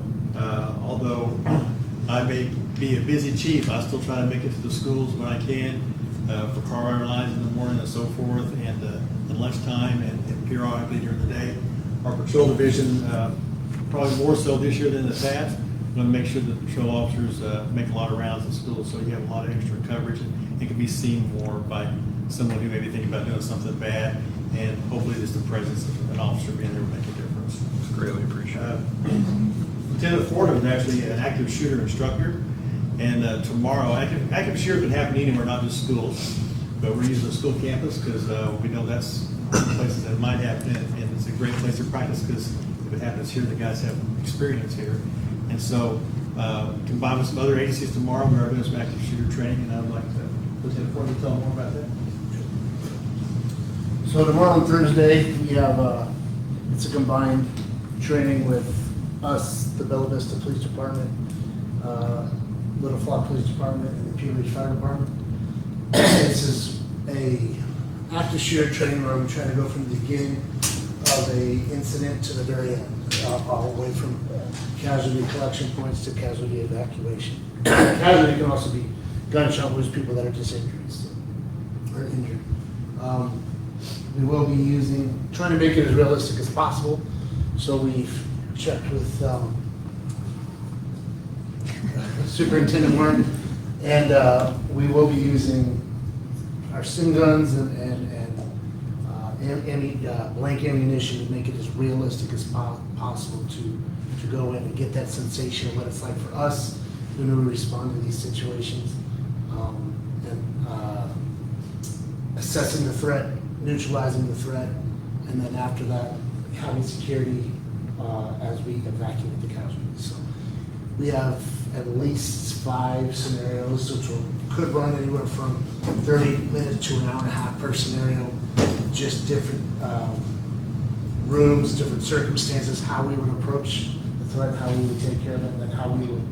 although I may be a busy chief, I still try to make it to the schools when I can for car rider lines in the morning and so forth, and lunchtime and periodically during the day. Our patrol division, probably more so this year than in the past, going to make sure that patrol officers make a lot of rounds in schools, so you have a lot of extra coverage and it can be seen more by someone who may be thinking about doing something bad, and hopefully just the presence of an officer being there will make a difference. It's greatly appreciated. Lieutenant Fordham is actually an active shooter instructor, and tomorrow, active shooter can happen anywhere, not just schools, but we're using the school campus because we know that's places that might happen, and it's a great place to practice because if it happens here, the guys have experience here. And so, combined with some other agencies tomorrow, we are doing some active shooter training, and I would like to Lieutenant Fordham tell more about that. So tomorrow on Thursday, we have, it's a combined training with us, the Bella Vista Police Department, Little Flock Police Department, and the Peel Ridge Fire Department. This is a active shooter training where we try to go from the beginning of a incident to the very end, all the way from casualty collection points to casualty evacuation. Casualty can also be gunshot wounds, people that are just or injured. We will be trying to make it as realistic as possible. So we've checked with Superintendent Martin, and we will be using our sim guns and blank ammunition to make it as realistic as possible to go in and get that sensation of what it's like for us when we respond to these situations, and assessing the threat, neutralizing the threat, and then after that, having security as we evacuate the casualties. So we have at least 5 scenarios, which could run anywhere from 30 minutes to an hour and a half per scenario, just different rooms, different circumstances, how we would approach the threat, how we would take care of it, and how we would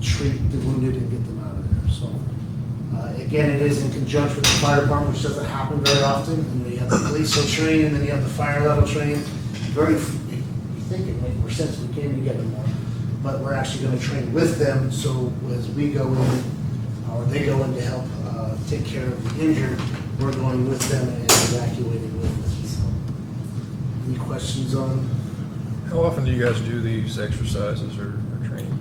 treat the wounded and get them out of there. So again, it is in conjunction with the fire department, which doesn't happen very often. And then you have the police will train, and then you have the fire level train. You think it makes more sense if we came together more, but we're actually going to train with them. So as we go in, or they go in to help take care of the injured, we're going with them and evacuating with them. So, any questions on? How often do you guys do these exercises or training?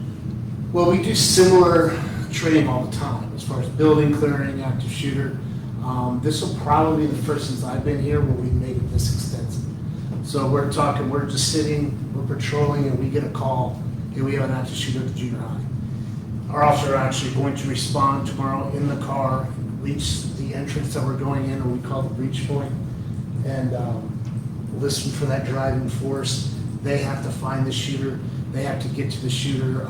Well, we do similar training all the time as far as building, clearing, active shooter. This will probably be the first since I've been here where we've made it this extensive. So we're just sitting, we're patrolling, and we get a call, hey, we have an active shooter at the junior high. Our officers are actually going to respond tomorrow in the car, reach the entrance that we're going in, or we call the breach point, and listen for that driving force. They have to find the shooter. They have to get to the shooter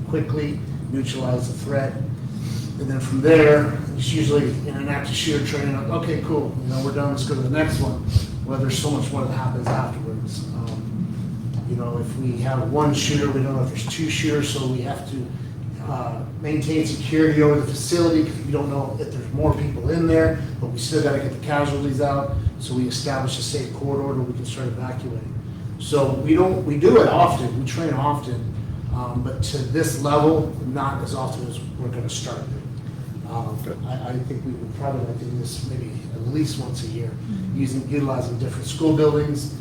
quickly, neutralize the threat. And then from there, it's usually in an active shooter training, like, okay, cool, we're done, let's go to the next one. Well, there's so much more that happens afterwards. If we have one shooter, we don't know if there's 2 shooters, so we have to maintain security over the facility because we don't know if there's more people in there, but we still got to get the casualties out. So we establish a safe corridor where we can start evacuating. So we do it often, we train often, but to this level, not as often as we're going to start. I think we would probably like to do this maybe at least once a year, utilizing different school buildings.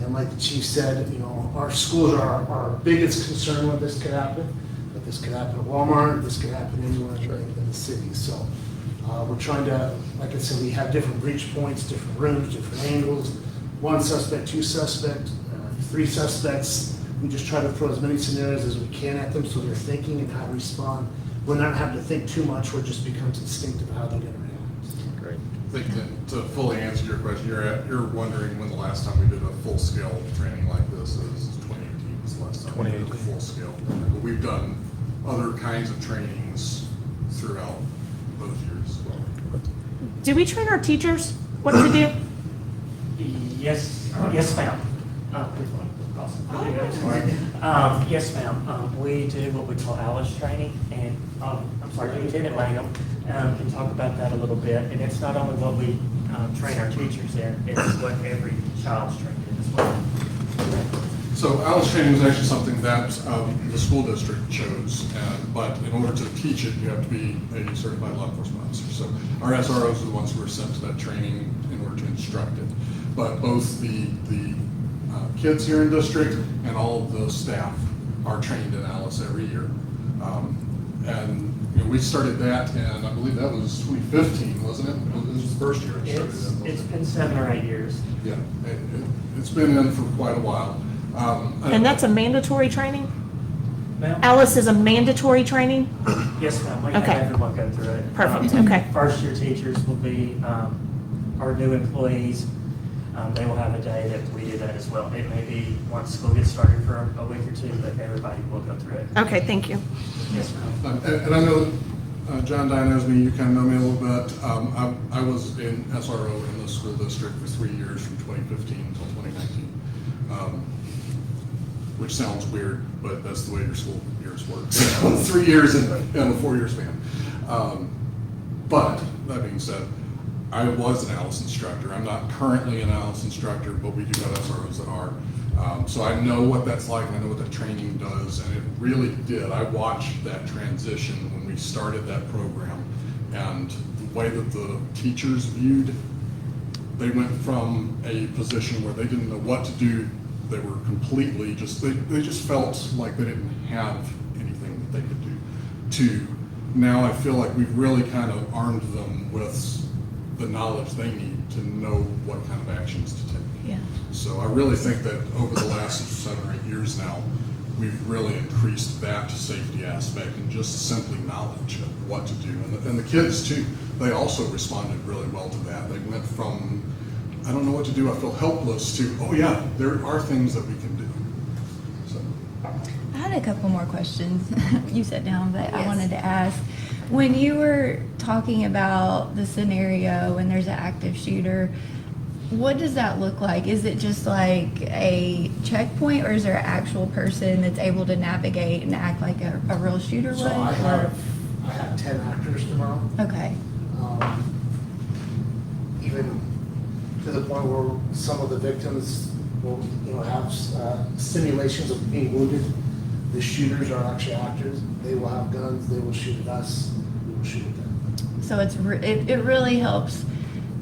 And like the chief said, our schools are our biggest concern when this could happen. But this could happen at Walmart, this could happen anywhere in the city. So we're trying to, like I said, we have different breach points, different rooms, different angles. one suspect, two suspect, three suspects. We just try to throw as many scenarios as we can at them so they're thinking and how to respond. We're not having to think too much, where it just becomes instinctive how they're gonna react. Great. I think to fully answer your question, you're wondering when the last time we did a full-scale training like this is. 2018 was the last time we did a 2018. full-scale. But we've done other kinds of trainings throughout those years as well. Do we train our teachers what to do? Yes, yes, ma'am. Please, I'm sorry. Yes, ma'am. We do what we call ALICE training, and I'm sorry, Lieutenant Langham can talk about that a little bit. And it's not only what we train our teachers in, it's what every child's trained in as well. So ALICE training was actually something that the school district chose, but in order to teach it, you have to be a certified law enforcement officer. So our SROs are the ones who are sent to that training in order to instruct it. But both the kids here in district and all of the staff are trained in ALICE every year. And you know, we started that, and I believe that was 2015, wasn't it? It was the first year it started. wasn't It's it? been 7 or 8 years. Yeah, it's been in for quite a while. And that's a mandatory training? Ma'am? Alice is a mandatory training? Yes, ma'am. We have Okay. everyone go through it. Perfect, okay. First year teachers will be our new employees. They will have a day that we do that as well. It may be once school gets started for a week or two, but everybody will go through it. Okay, thank you. Yes, ma'am. And I know John Dye knows me, you kind of know me a little bit. I was in SRO in the school district for 3 years from 2015 until 2019. Which sounds weird, but that's the way your school years work. 3 years in a 4-year span. But that being said, I was an ALICE instructor. I'm not currently an ALICE instructor, but we do have SROs that are. So I know what that's like, and I know what that training does, and it really did. I watched that transition when we started that program, and the way that the teachers viewed, they went from a position where they didn't know what to do. They were completely they just felt like they didn't have anything that they could do, to now I feel like we've really kind of armed them with the knowledge they need to know what kind of actions to take. Yeah. So I really think that over the last 7 or 8 years now, we've really increased that safety aspect and just simply knowledge of what to do. And the kids too, they also responded really well to that. They went from, I don't know what to do, I feel helpless, to, oh yeah, there are things that we can do. So. I had a couple more questions. You sat down, but I Yes. wanted to ask. When you were talking about the scenario when there's an active shooter, what does that look like? Is it just like a checkpoint, or is there an actual person that's able to navigate and act like a real shooter would? So I have 10 actors tomorrow. Okay. Even to the point where some of the victims will, have simulations of being wounded. The shooters are actually actors. They will have guns. They will shoot at us. We will shoot at them. So it really helps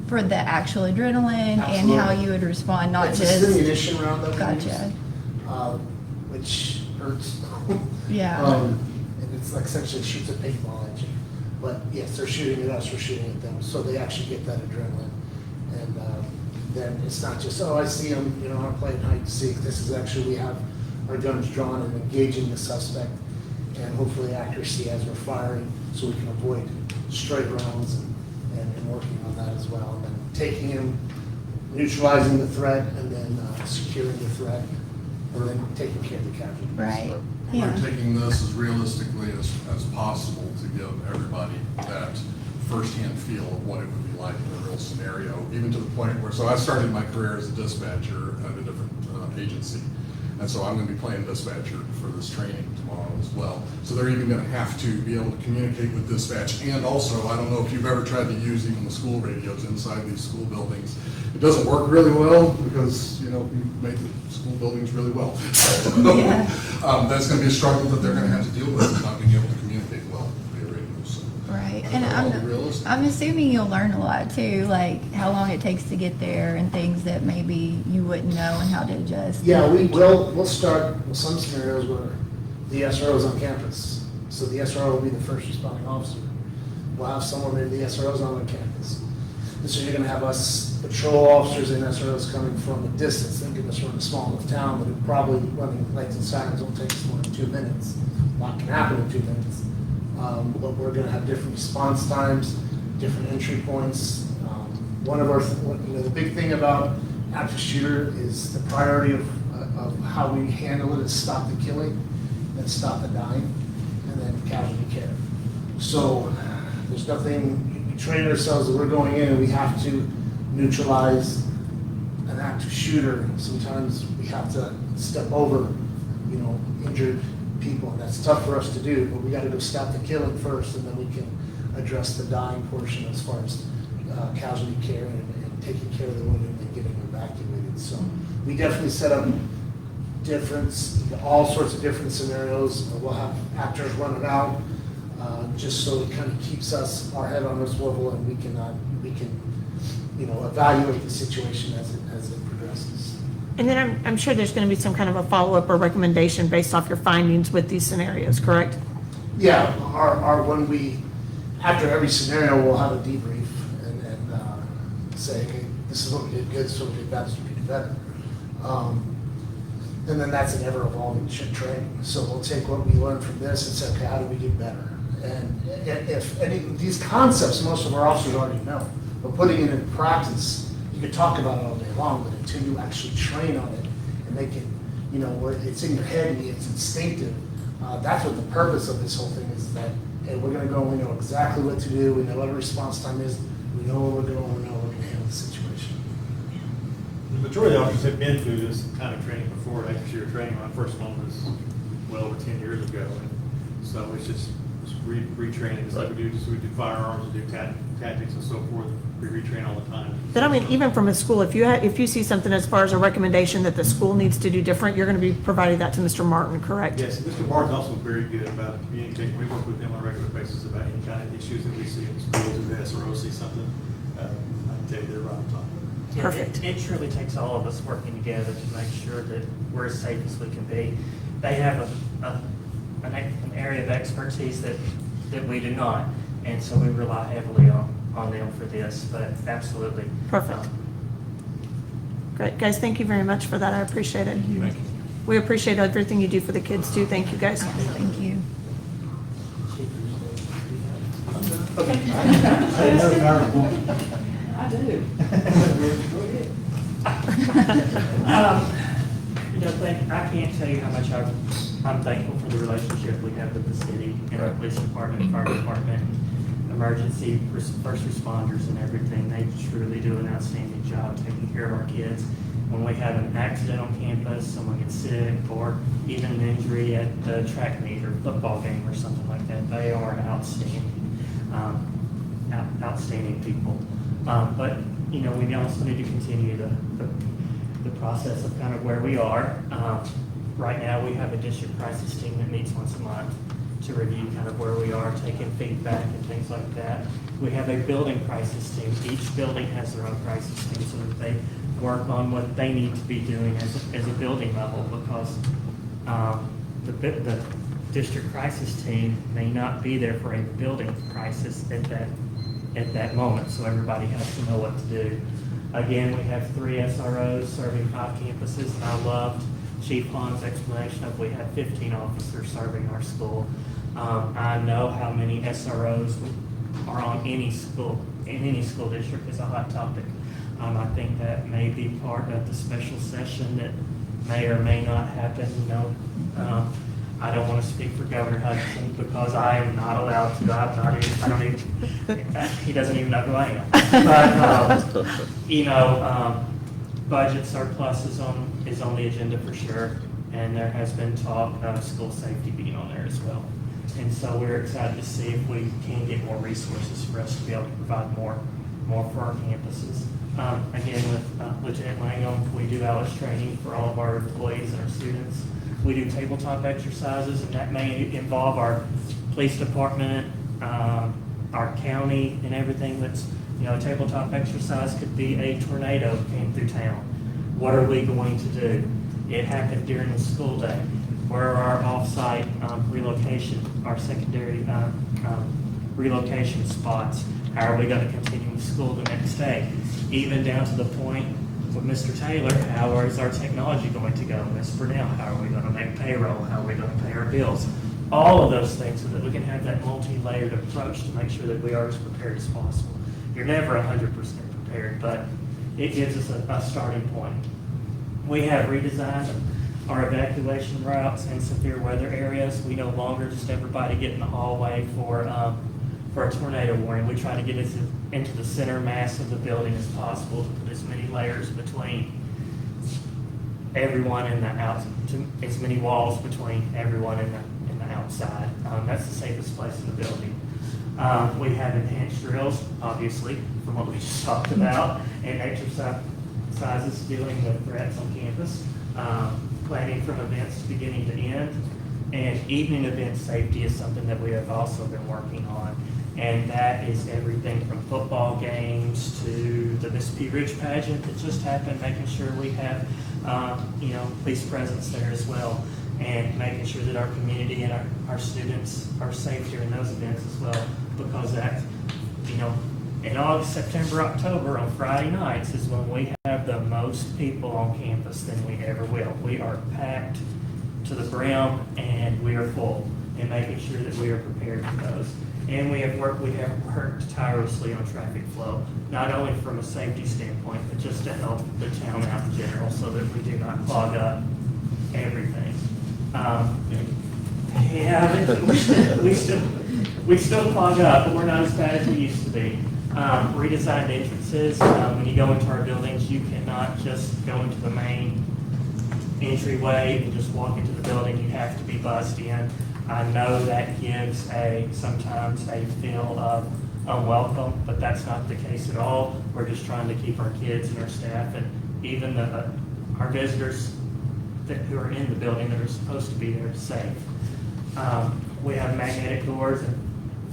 for the actual adrenaline and how Absolutely. you would respond, not It's just. a simulation round that we Gotcha. use, which hurts. Yeah. And it's like essentially shoots a paintball at you. But yes, they're shooting at us, we're shooting at them, so they actually get that adrenaline. And then it's not just, oh, I see them, I'm playing hide and seek. This is actually, we have our guns drawn and engaging the suspect, and hopefully accuracy as we're firing, so we can avoid straight rounds and working on that as well. And then taking him, neutralizing the threat, and then securing the threat, and then taking care of the casualties. Right. We're Yeah. taking this as realistically as possible to give everybody that firsthand feel of what it would be like in a real scenario, even to the point where, so I started my career as a dispatcher at a different agency. And so I'm going to be playing dispatcher for this training tomorrow as well. So they're even going to have to be able to communicate with dispatch. And also, I don't know if you've ever tried to use even the school radios inside these school buildings. It doesn't work really well because, we make the school buildings really well. Yeah. That's going to be a struggle that they're going to have to deal with, not being able to communicate well via radio. So. Right. I And don't know, I'll be realistic. I'm assuming you'll learn a lot too, like how long it takes to get there and things that maybe you wouldn't know and how to adjust. Yeah, we'll start with some scenarios where the SRO is on campus. So the SRO will be the first responding officer. We'll have someone, maybe the SRO is not on campus. And so you're gonna have us patrol officers and SROs coming from a distance, thinking this we're in a small enough town, but it probably running lights and sirens won't take us more than 2 minutes. A lot can happen in 2 minutes. But we're gonna have different response times, different entry points. One of our, the big thing about active shooter is the priority of how we handle it is stop the killing, then stop the dying, and then casualty care. So there's nothing, we train ourselves that we're going in and we have to neutralize an active shooter. Sometimes we have to step over, injured people, and that's tough for us to do, but we gotta go stop the killing first, and then we can address the dying portion as far as casualty care and taking care of the wounded and getting them evacuated. So we definitely set up all sorts of different scenarios. We'll have actors running out, just so it kind of keeps our head on a swivel, and we can evaluate the situation as it progresses. And then I'm sure there's going to be some kind of a follow-up or recommendation based off your findings with these scenarios, correct? Yeah, after every scenario, we'll have a debrief and say, hey, this is what we did good, this is what we did bad, this is what we did better. And then that's an ever-evolving training. So we'll take what we learned from this and say, okay, how do we get better? And if any these concepts, most of our officers already know, but putting it in practice, you can talk about it all day long, but until you actually train on it and make it, where it's in your head and it's instinctive, that's what the purpose of this whole thing is, that, hey, we're gonna go, we know exactly what to do, we know what our response time is, we know where we're going, we know we're gonna handle the situation. The majority of the officers have been through this kind of training before. Active shooter training, my first one was well over 10 years ago. And so it's just retraining. It's like we do firearms, we do tactics and so forth. We retrain all the time. But I mean, even from a school, if you see something as far as a recommendation that the school needs to do different, you're going to be providing that to Mr. Martin, correct? Yes, Mr. Martin's also very good about communicating. We work with him on a regular basis about any kind of issues that we see in schools. If the SRO see something, I can tell you they're right on top of it. Yeah, Perfect. It truly takes all of us working together to make sure that we're as safe as we can be. They have an area of expertise that we do not, and so we rely heavily on them for this, but absolutely. Perfect. Great. Guys, thank you very much for that. I appreciate it. Thank you. We appreciate everything you do for the kids too. Thank you, guys. Thank you. I do. I can't tell you how much I'm thankful for the relationship we have with the city and the police department, fire department, emergency first responders and everything. They truly do an outstanding job taking care of our kids. When we have an accident on campus, someone gets sick, or even an injury at the track meet or football game or something like that, they are outstanding people. But we also need to continue the process of kind of where we are. Right now, we have a district crisis team that meets once a month to review kind of where we are, taking feedback and things like that. We have a building crisis team. Each building has their own crisis team so that they work on what they need to be doing as a building level, because the district crisis team may not be there for a building crisis at that moment, so everybody has to know what to do. Again, we have 3 SROs serving 5 campuses, and I loved Chief Hahn's explanation of we have 15 officers serving our school. I know how many SROs are on any school, in any school district is a hot topic. I think that may be part of the special session that may or may not happen, I don't want to speak for Governor Hutchinson because I am not allowed to. He doesn't even know who I am. But, budget surplus is on the agenda for sure. And there has been talk of school safety being on there as well. And so we're excited to see if we can get more resources for us to be able to provide more for our campuses. Again, with Lieutenant Langham, we do ALIS training for all of our employees and our students. We do tabletop exercises, and that may involve our police department, our county, and everything that's, a tabletop exercise could be a tornado came through town. What are we going to do? It happened during the school day. Where are our off-site relocation, our secondary relocation spots? How are we going to continue with school the next day? Even down to the point with Mr. Taylor, how is our technology going to go? Ms. Brunel, how are we going to make payroll? How are we going to pay our bills? All of those things so that we can have that multi-layered approach to make sure that we are as prepared as possible. You're never 100% prepared, but it gives us a starting point. We have redesigned our evacuation routes in severe weather areas. We no longer just everybody get in the hallway for a tornado warning. We try to get us into the center mass of the building as possible to put as many layers between everyone in the as many walls between everyone in the outside. That's the safest place in the building. We have enhanced drills, obviously, from what we just talked about, and exercises dealing with threats on campus, planning from events beginning to end, and evening event safety is something that we have also been working on. And that is everything from football games to the Mississippi Ridge pageant that just happened, making sure we have, police presence there as well, and making sure that our community and our students are safe during those events as well, because that, in August, September, October, on Friday nights is when we have the most people on campus than we ever will. We are packed to the brim and we are full, and making sure that we are prepared for those. And we have worked tirelessly on traffic flow, not only from a safety standpoint, but just to help the town out in general so that we do not clog up everything. We still clog up, but we're not as bad as we used to be. Redesigned entrances. When you go into our buildings, you cannot just go into the main entryway and just walk into the building. You have to be buzzed in. I know that gives sometimes a feel of unwelcome, but that's not the case at all. We're just trying to keep our kids and our staff and even our visitors who are in the building that are supposed to be there safe. We have magnetic doors and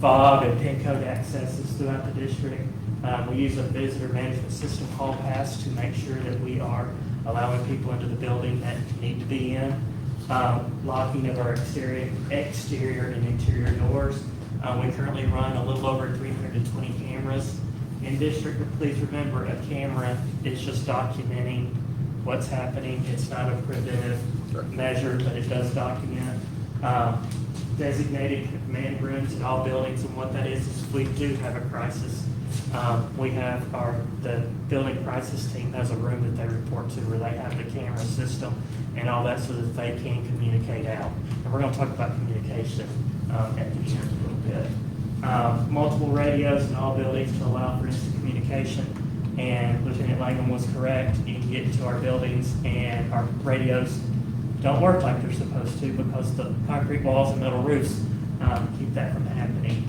fob and PIN code accesses throughout the district. We use a visitor management system called Pass to make sure that we are allowing people into the building that need to be in. Locking of our exterior and interior doors. We currently run a little over 320 cameras in district, but please remember, a camera is just documenting what's happening. It's not a preventive measure, but it does document. Designated command rooms in all buildings, and what that is we do have a crisis. We have the building crisis team has a room that they report to where they have the camera system and all that so that they can communicate out. And we're going to talk about communication at the end a little bit. Multiple radios in all buildings to allow for instant communication. And Lieutenant Langham was correct. You can get into our buildings and our radios don't work like they're supposed to because the concrete walls and metal roofs keep that from happening.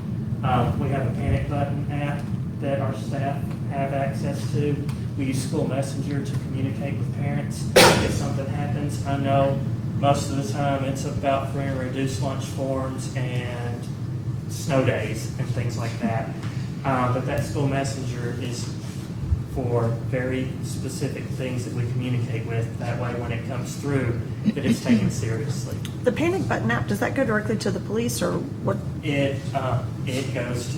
We have a panic button app that our staff have access to. We use School Messenger to communicate with parents if something happens. I know most of the time it's about free and reduced lunch forms and snow days and things like that. But that School Messenger is for very specific things that we communicate with. That way, when it comes through, that it's taken seriously. The panic button app, does that go directly to the police or what? It allows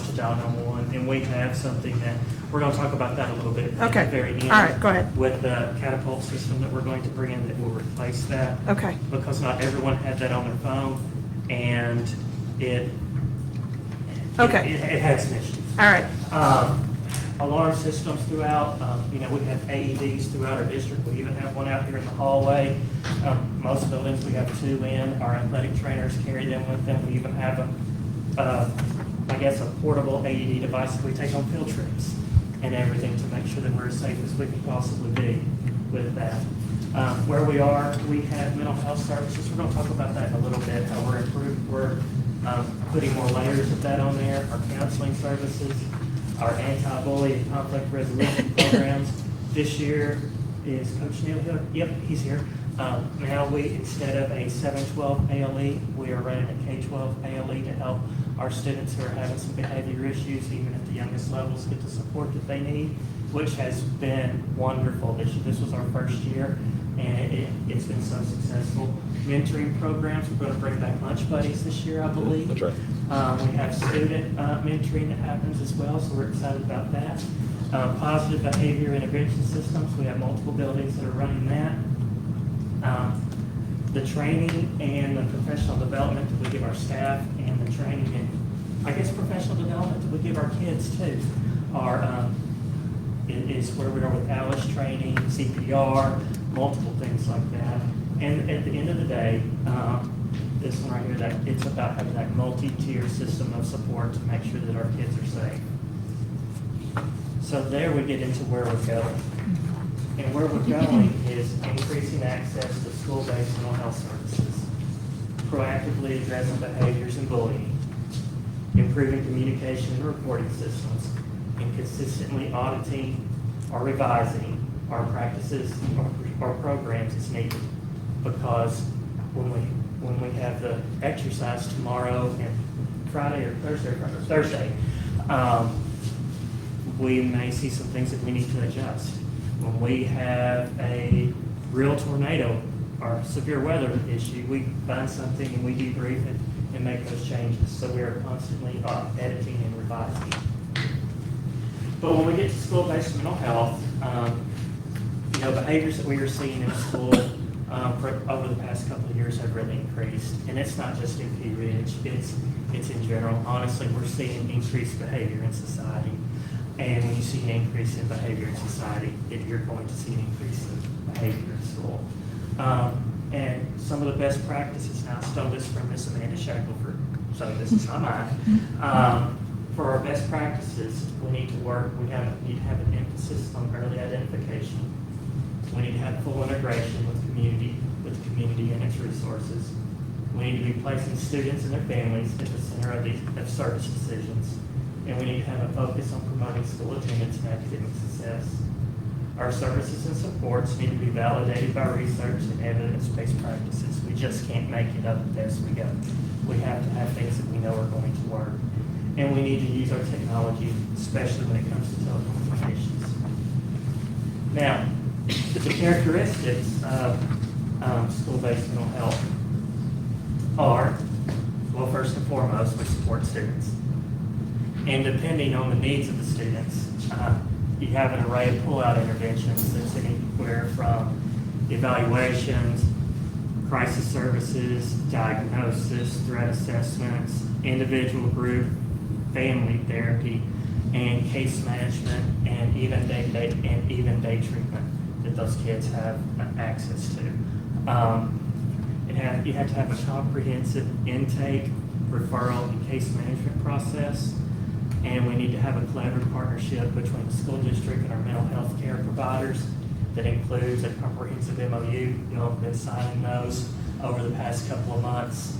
to dial 911, and we have something that we're going to talk about that a little bit at the very end. All right, go ahead. With the catapult system that we're going to bring in that will replace that. Okay. Because not everyone had that on their phone, and it had some issues. All right. Alarm systems throughout, we have AEDs throughout our district. We even have one out here in the hallway. Most buildings we have 2 in. Our athletic trainers carry them with them. We even have a portable AED device that we take on field trips and everything to make sure that we're as safe as we can possibly be with that. Where we are, we have mental health services. We're going to talk about that in a little bit, how we're improved. We're putting more layers of that on there. Our counseling services, our anti-bully and conflict resolution programs. This year is Coach Neal here? Yep, he's here. Now instead of a 7-12 ALE, we are running a K-12 ALE to help our students who are having some behavior issues, even at the youngest levels, get the support that they need, which has been wonderful. This was our first year, and it's been so successful. Mentoring programs, we're going to bring back lunch buddies this year, I believe. That's right. We have student mentoring that happens as well, so we're excited about that. Positive behavior intervention systems, we have multiple buildings that are running that. The training and the professional development that we give our staff, and the training and, I guess, professional development that we give our kids too, is where we are with ALICE training, CPR, multiple things like that. And at the end of the day, this one right here, that it's about having that multi-tier system of support to make sure that our kids are safe. So there we get into where we're going. And where we're going is increasing access to school-based mental health services, proactively addressing behaviors and bullying, improving communication and reporting systems, and consistently auditing or revising our practices or programs as needed. Because when we have the exercise tomorrow and Friday or Thursday, we may see some things that we need to adjust. When we have a real tornado or severe weather issue, we find something and we debrief it and make those changes. So we are constantly editing and revising. But when we get to school-based mental health, behaviors that we are seeing in school over the past couple of years have really increased. And it's not just in Pea Ridge, it's in general. Honestly, we're seeing increased behavior in society. And when you see an increase in behavior in society, you're going to see an increase in behavior in school. And some of the best practices, now I stole this from Miss Amanda Shackelford, so this is not mine. For our best practices, we need to need to have an emphasis on early identification. We need to have full integration with the community and its resources. We need to be placing students and their families at the center of service decisions. And we need to have a focus on promoting school attendance and academic success. Our services and supports need to be validated by research and evidence-based practices. We just can't make it up as we go. We have to have things that we know are going to work. And we need to use our technology, especially when it comes to telecommunications. Now, the characteristics of school-based mental health are, well, first and foremost, we support students. And depending on the needs of the students, you have an array of pull-out interventions that's anywhere from evaluations, crisis services, diagnosis, threat assessments, individual group, family therapy, and case management, and even day treatment that those kids have access to. You have to have a comprehensive intake, referral, and case management process. And we need to have a collaborative partnership between the school district and our mental health care providers that includes a comprehensive MOU. You all have been signing those over the past couple of months.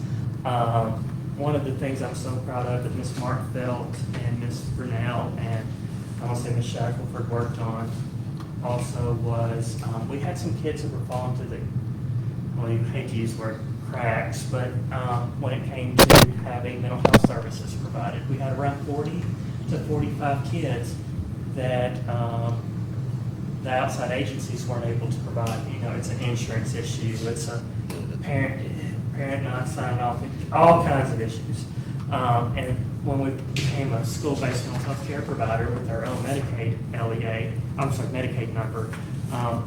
One of the things I'm so proud of that Ms. Markfelt and Ms. Brunel and I want to say Ms. Shackelford worked on also was we had some kids that were falling through the, well, you hate to use the word cracks, but when it came to having mental health services provided, we had around 40 to 45 kids that the outside agencies weren't able to provide. It's an insurance issue, it's a parent not signing off, all kinds of issues. And when we became a school-based mental health care provider with our own Medicaid Medicaid number,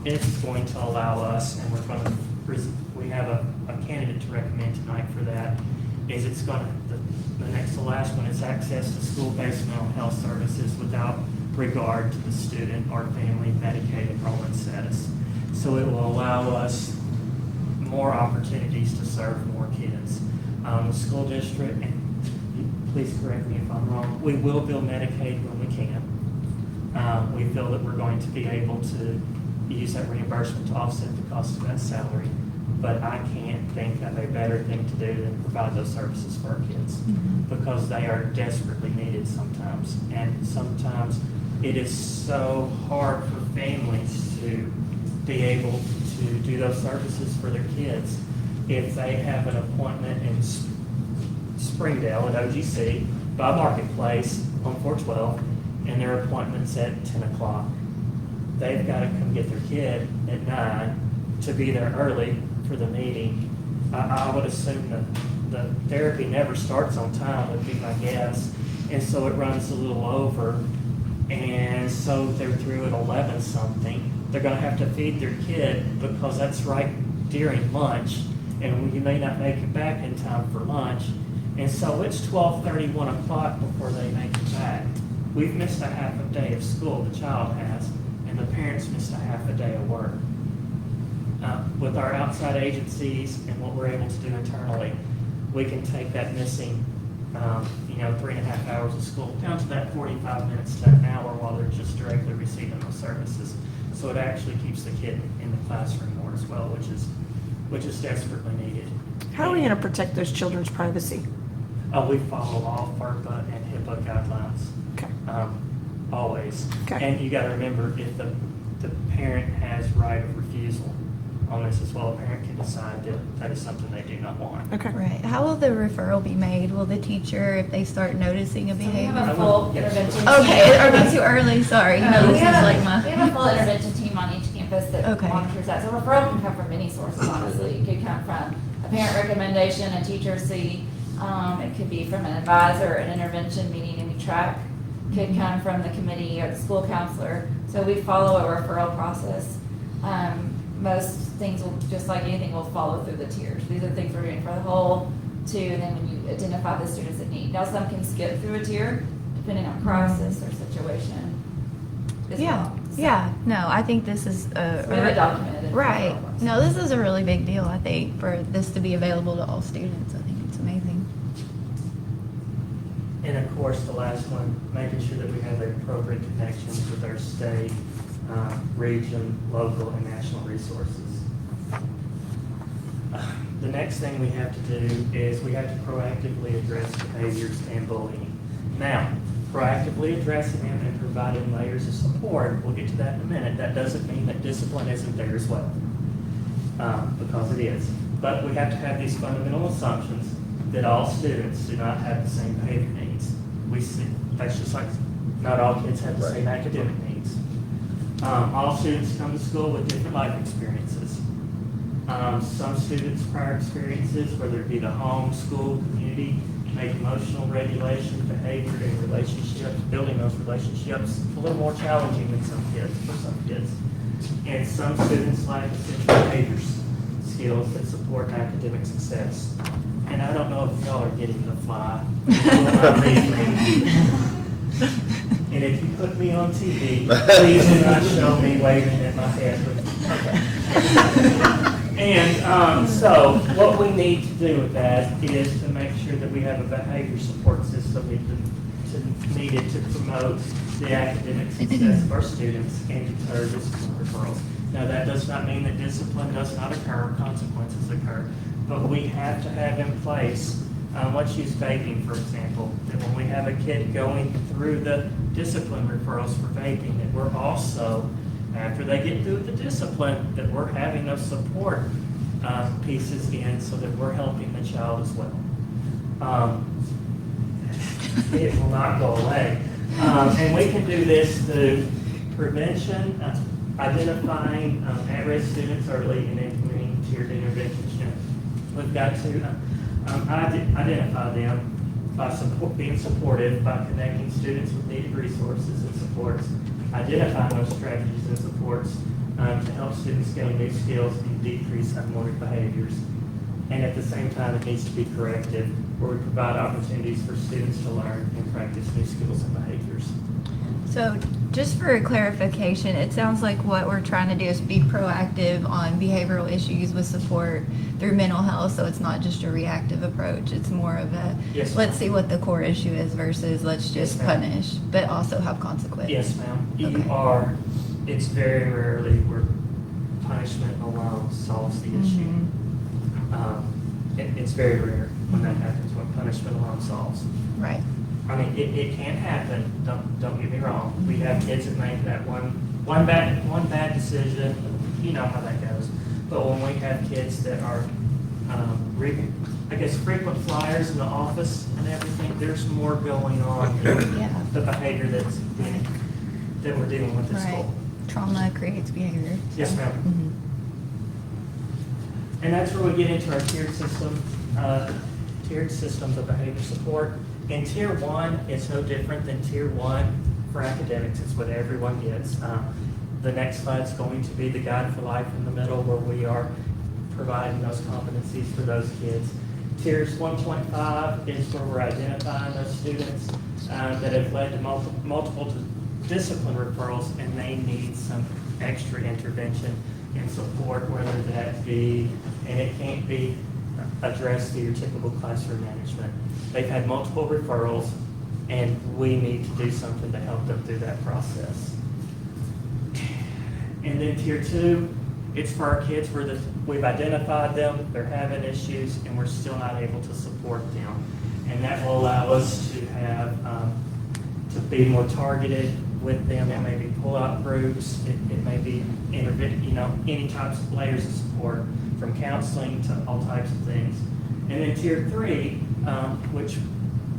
it's going to allow us, and we have a candidate to recommend tonight for that, is it's going to, the next to last one is access to school-based mental health services without regard to the student or family Medicaid enrollment status. So it will allow us more opportunities to serve more kids. The school district, and please correct me if I'm wrong, we will bill Medicaid when we can. We feel that we're going to be able to use that reimbursement to offset the cost of that salary. But I can't think of a better thing to do than provide those services for our kids because they are desperately needed sometimes. And sometimes it is so hard for families to be able to do those services for their kids. If they have an appointment in Springdale at OGC by Marketplace on 412 and their appointment's at 10 o'clock, they've got to come get their kid at 9 to be there early for the meeting. I would assume that the therapy never starts on time, would be my guess. And so it runs a little over. And so they're through at 11 something. They're gonna have to feed their kid because that's right during lunch. And you may not make it back in time for lunch. And so it's 12:30, 1 o'clock before they make it back. We've missed a half a day of school, the child has, and the parents missed a half a day of work. With our outside agencies and what we're able to do internally, we can take that missing, 3.5 hours of school down to that 45 minutes to an hour while they're just directly receiving those services. So it actually keeps the kid in the classroom more as well, which is desperately needed. How are we gonna protect those children's privacy? We follow all FERPA and HIPAA guidelines. Okay. Always. Okay. And you gotta remember, if the parent has right of refusal on this as well, a parent can decide that that is something they do not want. Okay. Right. How will the referral be made? Will the teacher, if they start noticing a We behavior? have a full Yes. intervention team. Okay, are we too early? Sorry. You know, We this is have like we my. have a full intervention team on each campus that Okay. monitors that. So referral can come from many sources, honestly. It could come from a parent recommendation, a teacher see. It could be from an advisor, an intervention meeting and we track. Could come from the committee or the school counselor. So we follow a referral process. Most things will, just like anything, will follow through the tiers. These are things we're doing for the whole two, and then when you identify the students that need. Now, some can skip through a tier, depending on crisis or situation. as Yeah, well. So yeah. No, I think this is We have it documented. Right. No, this is a really big deal, I think, for this to be available to all students. I think it's amazing. And of course, the last one, making sure that we have the appropriate connections with our state, region, local, and national resources. The next thing we have to do is we have to proactively address behaviors and bullying. Now, proactively addressing them and providing layers of support, we'll get to that in a minute. That doesn't mean that discipline isn't there as well, because it is. But we have to have these fundamental assumptions that all students do not have the same behavior needs. We see, that's just like not all kids have the same academic needs. All students come to school with different life experiences. Some students' prior experiences, whether it be the home, school, community, make emotional regulation, behavior, and relationships, building those relationships a little more challenging than some kids, for some kids. And some students lack essential behaviors, skills that support academic success. And I don't know if y'all are getting the fly. And if you put me on TV, please do not show me waving at my head. Okay. And so what we need to do with that is to make sure that we have a behavior support system needed to promote the academic success of our students and deter discipline referrals. Now, that does not mean that discipline does not occur, consequences occur, but we have to have in place, let's use vaping, for example, that when we have a kid going through the discipline referrals for vaping, that we're also, after they get through the discipline, that we're having those support pieces in so that we're helping the child as well. It will not go away. And we can do this through prevention, identifying at-risk students early, and implementing tiered intervention. We've got to identify them by being supportive, by connecting students with needed resources and supports, identifying those strategies and supports to help students gain new skills and decrease unwanted behaviors. And at the same time, it needs to be corrective, where we provide opportunities for students to learn and practice new skills and behaviors. So just for clarification, it sounds like what we're trying to do is be proactive on behavioral issues with support through mental health, so it's not just a reactive approach. It's more of a, Yes, let's ma'am. see what the core issue is versus let's just Yes, ma'am. punish, but also have consequences. Yes, ma'am. Okay. It's very rarely where punishment alone solves the issue. It's very rare when that happens, when punishment alone solves. Right. I mean, it can happen, don't get me wrong. We have kids that make that one bad decision, you know how that goes. But when we have kids that are, frequent flyers in the office and everything, there's more going on than Yeah. the behavior that we're dealing with at Right. school. Trauma creates behavior. Yes, ma'am. And that's where we get into our tiered systems of behavior support. In Tier 1, it's no different than Tier 1 for academics. It's what everyone gets. The next slide's going to be the Guide for Life in the middle, where we are providing those competencies for those kids. Tiers 1.5 is where we're identifying those students that have led to multiple discipline referrals, and they need some extra intervention and support, whether that be, and it can't be addressed through your typical classroom management. They've had multiple referrals, and we need to do something to help them through that process. And then Tier 2, it's for our kids where we've identified them, they're having issues, and we're still not able to support them. And that will allow us to have, to be more targeted with them. It may be pull-out groups, it may be any types of layers of support, from counseling to all types of things. And then Tier 3, which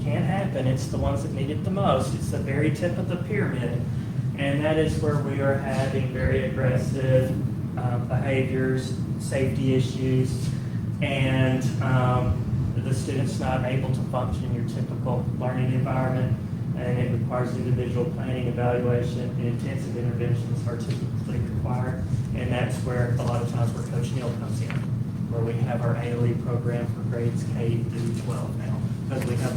can happen, it's the ones that need it the most. It's the very tip of the pyramid. And that is where we are having very aggressive behaviors, safety issues, and the student's not able to function in your typical learning environment, and it requires individual planning, evaluation, and intensive interventions are typically required. And that's where a lot of times where Coach Neal comes in, where we have our ALE program for grades K through 12 now, because we have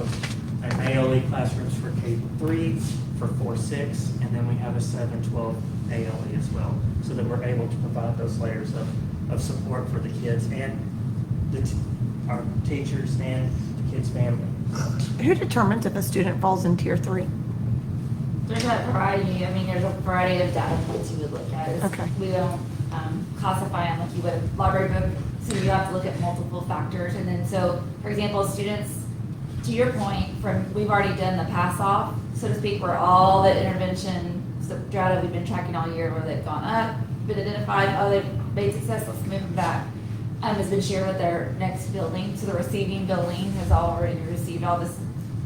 an ALE classrooms for K3, for 4-6, and then we have a 7-12 ALE as well, so that we're able to provide those layers of support for the kids and our teachers and the kids' family. Who determines if a student falls in Tier 3? There's a variety, there's a variety of data points you would look at. Okay. We don't classify them like you would a library book, so you have to look at multiple factors. And then, so, for example, students, to your point, we've already done the pass-off, so to speak, where all the intervention data we've been tracking all year, where they've gone up, been identified, they've made success, let's move them back, has been shared with their next building. So the receiving building has already received all this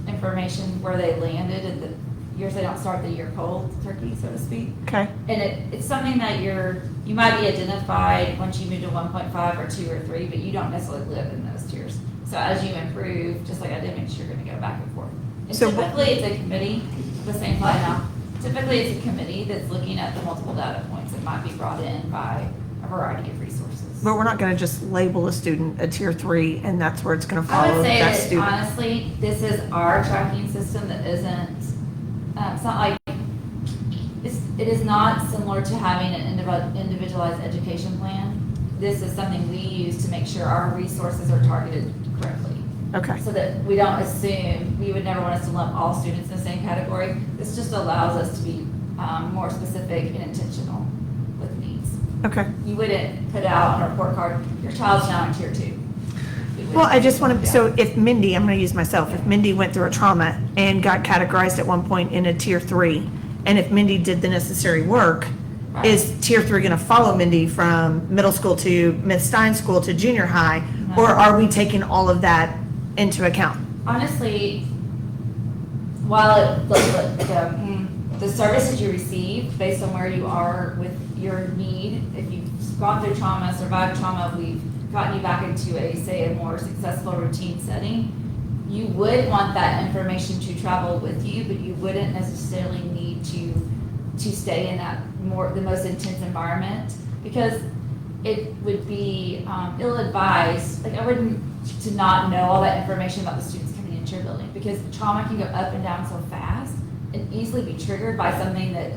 information where they landed, and the years they don't start the year cold turkey, so to speak. Okay. And it's something that you might be identified once you move to 1.5 or 2 or 3, but you don't necessarily live in those tiers. So as you improve, just like academics, you're going to go back and forth. And So typically it's a committee, the same slide now. Typically it's a committee that's looking at the multiple data points that might be brought in by a variety of resources. But we're not going to just label a student a Tier 3, and that's where it's going to I follow would say that that student. honestly, this is our tracking system that isn't, it's not like, it is not similar to having an individualized education plan. This is something we use to make sure our resources are targeted correctly. Okay. So that we don't assume, we would never want us to lump all students in the same category. This just allows us to be more specific and intentional with needs. Okay. You wouldn't put out on a report card, your child's now in Tier 2. Well, I just want to, so if Mindy, I'm going to use myself, if Mindy went through a trauma and got categorized at one point in a Tier 3, and if Mindy did the necessary work, is Tier 3 going to follow Mindy from middle school to Miss Stein School to junior high, or are we taking all of that into account? Honestly, while the services you receive based on where you are with your need, if you've gone through trauma, survived trauma, we've gotten you back into a more successful routine setting, you would want that information to travel with you, but you wouldn't necessarily need to stay in that the most intense environment, because it would be ill-advised. Like, I wouldn't to not know all that information about the students coming into your building, because trauma can go up and down so fast and easily be triggered by something that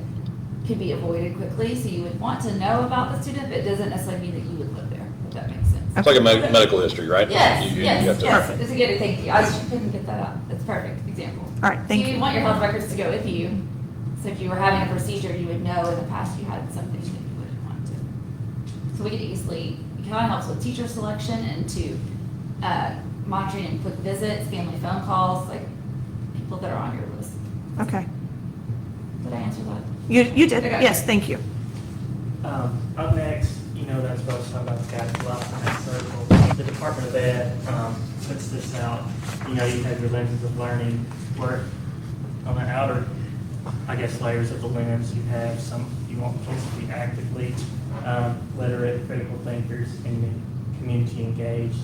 could be avoided quickly. So you would want to know about the student, but it doesn't necessarily mean that you would live there, if that makes sense. It's like a medical history, right? Yes, You yes, have to- yes. It's a good, thank you. I just couldn't get that out. That's a perfect example. All right, thank You you. want your health records to go with you. So if you were having a procedure, you would know in the past you had something that you wouldn't want to. So we could easily, it kind of helps with teacher selection and to monitoring and quick visits, family phone calls, like people that are on your list. Okay. Did I answer that? You did, Okay. yes, thank you. Up next, that's what I was talking about, the Guide for Life in that circle. The Department of Ed puts this out. You have your lenses of learning, where on the outer, layers of the lens, you want kids to be actively literate, critical thinkers, and community engaged.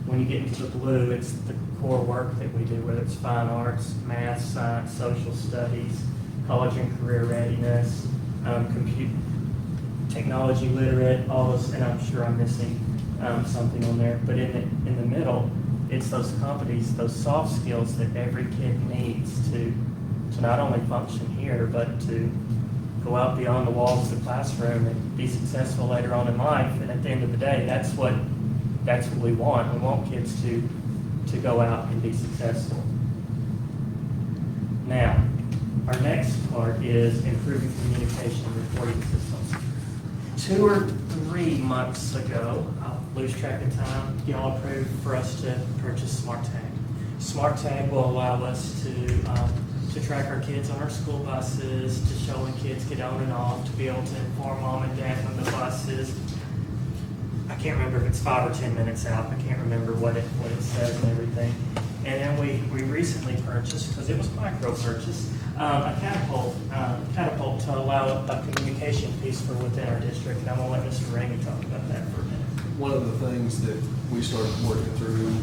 When you get into the blue, it's the core work that we do, whether it's fine arts, math, science, social studies, college and career readiness, technology literate, all those, and I'm sure I'm missing something on there. But in the middle, it's those companies, those soft skills that every kid needs to not only function here, but to go out beyond the walls of the classroom and be successful later on in life. And at the end of the day, that's what we want. We want kids to go out and be successful. Now, our next part is improving communication and reporting systems. 2 or 3 months ago, I'll lose track of time, y'all approved for us to purchase SmartTag. SmartTag will allow us to track our kids on our school buses, to show when kids get on and off, to be able to inform mom and dad when the bus is, I can't remember if it's 5 or 10 minutes out. I can't remember what it says and everything. And then we recently purchased, because it was a micro purchase, a catapult to allow a communication piece for within our district. And I'm gonna let Mr. Ramey talk about that for a minute. One of the things that we started working through,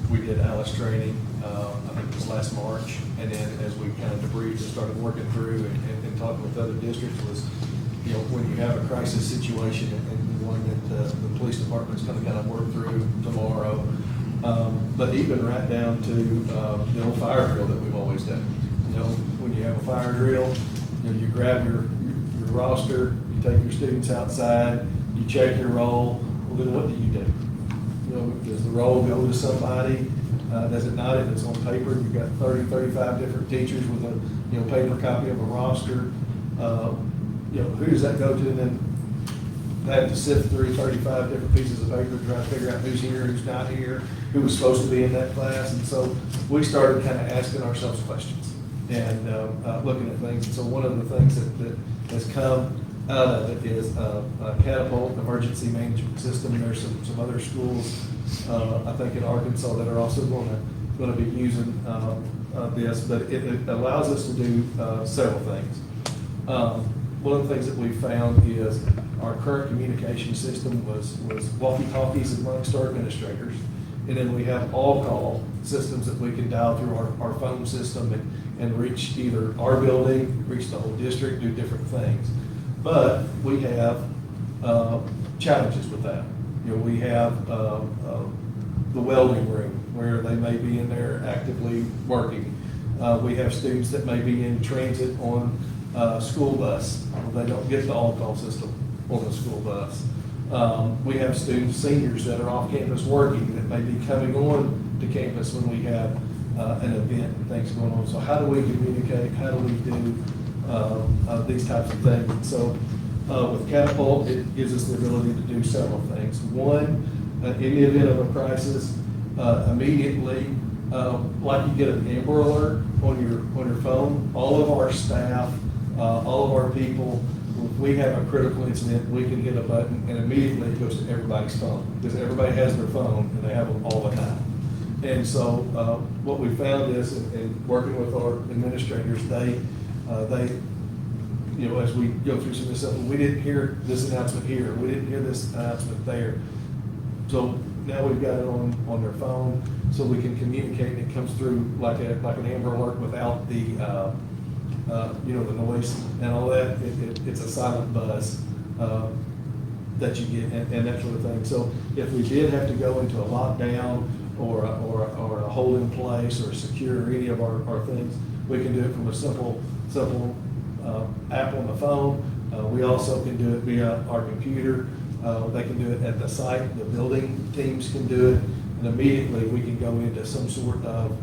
we did Alice training, I think it was last March, and then as we kind of debriefed and started working through and talking with other districts was, when you have a crisis situation and one that the police department's going to kind of work through tomorrow, but even right down to the old fire drill that we've always done. When you have a fire drill, you grab your roster, you take your students outside, you check your roll. Well, then what do? Does the roll go to somebody? Does it not? If it's on paper, you've got 30, 35 different teachers with a paper copy of a roster. Who does that go to? And then they have to sift through 35 different pieces of paper to try to figure out who's here, who's not here, who was supposed to be in that class. And so we started kind of asking ourselves questions and looking at things. And so one of the things that has come out of it is a Catapult emergency management system. There's some other schools, I think in Arkansas, that are also going to be using this, but it allows us to do several things. One of the things that we found is our current communication system was walkie-talkies amongst our administrators, and then we have all-call systems that we can dial through our phone system and reach either our building, reach the whole district, do different things. But we have challenges with that. We have the welding room where they may be in there actively working. We have students that may be in transit on a school bus. They don't get the all-call system on the school bus. We have students, seniors that are off campus working that may be coming on to campus when we have an event and things going on. So how do we communicate? How do we do these types of things? And so with Catapult, it gives us the ability to do several things. One, in the event of a crisis, immediately, like you get an Amber Alert on your phone, all of our staff, all of our people, if we have a critical incident, we can hit a button and immediately it goes to everybody's phone, because everybody has their phone and they have them all the time. And so what we found is, in working with our administrators, they as we go through some of this stuff, we didn't hear this announcement here, we didn't hear this announcement there. So now we've got it on their phone, so we can communicate, and it comes through like an Amber Alert without the the noise and all that. It's a silent buzz that you get, and that sort of thing. So if we did have to go into a lockdown or a hold in place or secure any of our things, we can do it from a simple app on the phone. We also can do it via our computer. They can do it at the site. The building teams can do it, and immediately we can go into some sort of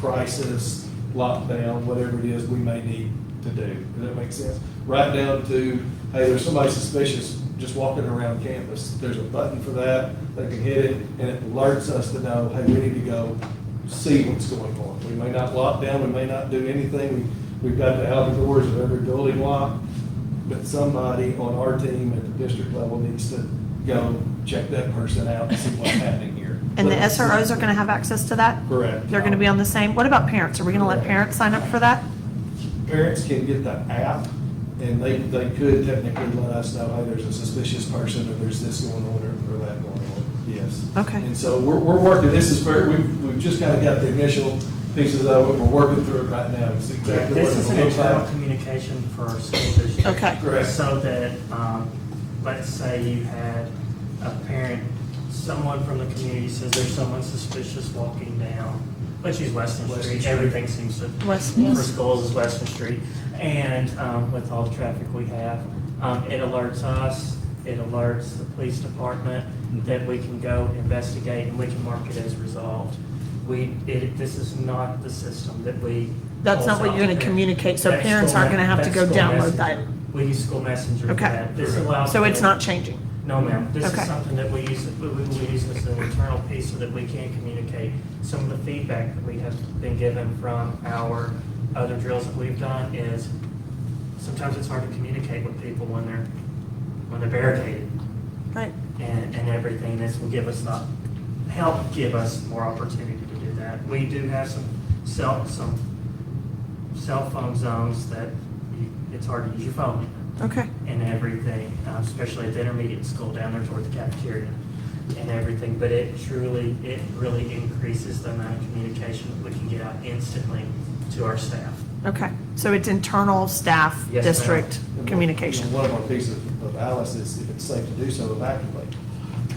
crisis, lockdown, whatever it is we may need to do. Does that make sense? Right down to, hey, there's somebody suspicious just walking around campus. There's a button for that. They can hit it, and it alerts us to know, hey, we need to go see what's going on. We may not lock down. We may not do anything. We've got the outer doors of every building locked, but somebody on our team at the district level needs to go check that person out and see what's happening here. And the SROs are going to have access to that? Correct. They're going to be on the same. What about parents? Are we going to let parents sign up for that? Parents can get the app, and they could technically let us know, hey, there's a suspicious person, or there's this going on, or Okay. And so we're working, this is where, we've just kind of got the initial pieces of it, we're working through it right now. It's exactly what This is it an looks internal like. communication for our school district. Okay. Correct. So that, let's say you had a parent, someone from the community says there's someone suspicious walking down, let's use Weston Street, everything seems to, Weston. for schools is Weston Street. And with all the traffic we have, it alerts us, it alerts the police department that we can go investigate and we can mark it as resolved. This is not the system that we. That's not what you're gonna communicate, so That's parents school aren't gonna have to that's go school download messenger. that. We use school messenger for Okay. that. This allows. So it's them- not changing? No, ma'am. This Okay. is something that we use as an internal piece so that we can communicate. Some of the feedback that we have been given from our other drills that we've done is sometimes it's hard to communicate with people when they're barricaded Right. and everything. This will give us give us more opportunity to do that. We do have some cell phone zones that it's hard to use your phone Okay. and everything, especially at the intermediate school down there toward the cafeteria and everything. But it really increases the amount of communication that we can get out instantly to our staff. Okay. So it's internal staff, Yes, ma'am. district communication. One of our pieces of Alice is if it's safe to do so, evacuate.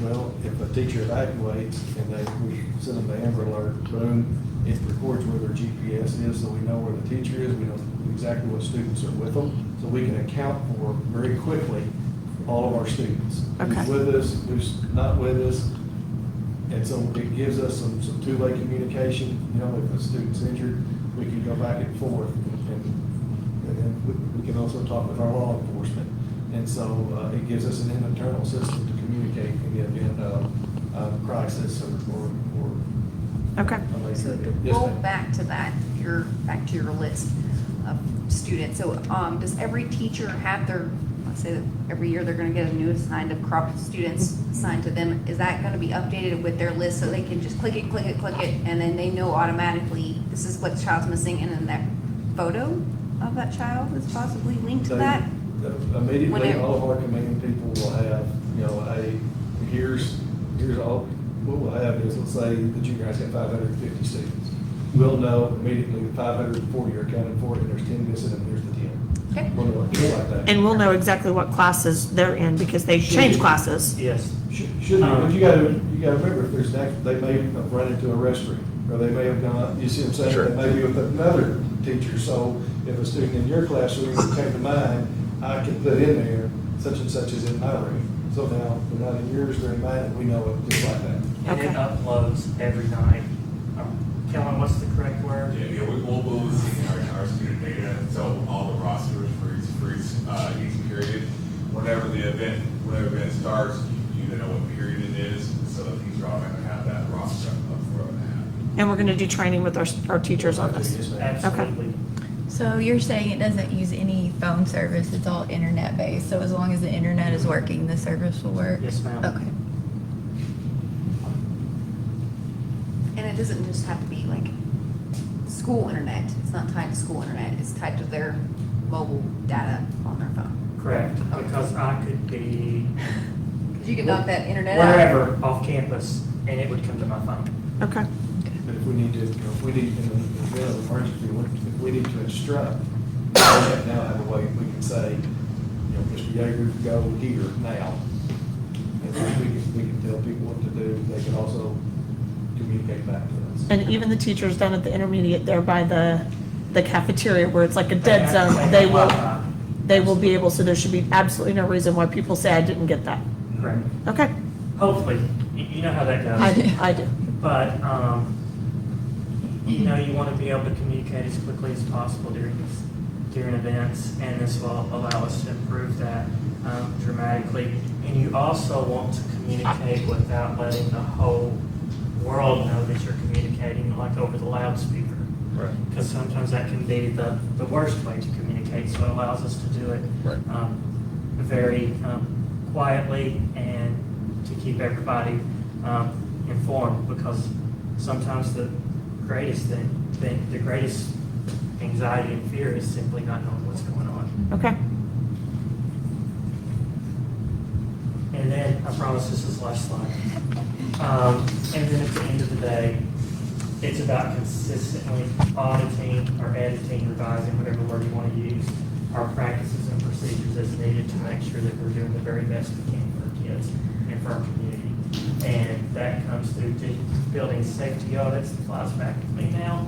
Well, if a teacher evacuates and we send them the Amber Alert, boom, it records where their GPS is, so we know where the teacher is, we know exactly what students are with them, so we can account for very quickly all of our students. Okay. Who's with us, who's not with us, and so it gives us some two-way communication. You know, if a student's injured, we can go back and forth, and we can also talk with our law enforcement. And so it gives us an internal system to communicate in the event of crisis or. Okay. So to Yes, roll ma'am. back to that, back to your list of students, so, does every teacher have their, let's say that every year they're gonna get a new assigned of crop students assigned to them, is that gonna be updated with their list so they can just click it, and then they know automatically this is what the child's missing, and then that photo of that child is possibly linked to that? Immediately, Whenever- all of our command people will have, here's all, what we'll have is, let's say the junior high's got 550 students. We'll know immediately the 540 are accounted for, and there's 10 missing, and here's the 10. Okay. We'll know it like that. And we'll know exactly what classes they're in because they change classes. Yes. Should be, but you gotta remember, if there's they may have run into a restroom, or they may have gone, you see what I'm saying? Sure. They may be with another teacher, so if a student in your classroom came to mind, I can put in there, such and such is in my room. So now, they're not in yours, they're in mine, and we know it just like that. And it uploads every night. Kellen, what's the correct word? Yeah, we will lose our student data, so all the rosters for each period. Whenever the event starts, you either know what period it is, so the teacher are gonna have that roster up for that. And we're gonna do training with our teachers on this. Absolutely. So you're saying it doesn't use any phone service, it's all internet based, so as long as the internet is working, the service will work? Yes, ma'am. Okay. And it doesn't just have to be like school internet, it's not tied to school internet, it's tied to their mobile data on their phone. Correct, because I could be Because you can knock that internet out. wherever off campus and it would come to my phone. Okay. But if we need to, in the event of emergency, if we need to instruct, we now have a way, we can say, Mr. Yeager, go here now. And we can tell people what to do, they can also communicate back to us. And even the teachers down at the intermediate there by the cafeteria where it's like a dead zone, they will be able, so there should be absolutely no reason why people say I didn't get that. Correct. Okay. Hopefully, you know how that goes. I do. But, you want to be able to communicate as quickly as possible during events, and this will allow us to improve that dramatically. And you also want to communicate without letting the whole world know that you're communicating, like over the loudspeaker. Right. Because sometimes that can be the worst way to communicate, so it allows us to do it Right. very quietly and to keep everybody informed, because sometimes the greatest anxiety and fear is simply not knowing what's going on. Okay. And then, I promise this is the last slide. And then at the end of the day, it's about consistently auditing or editing, revising, whatever word you want to use, our practices and procedures as needed to make sure that we're doing the very best we can for our kids and for our community. And that comes through building safety audits, the flies back to me now.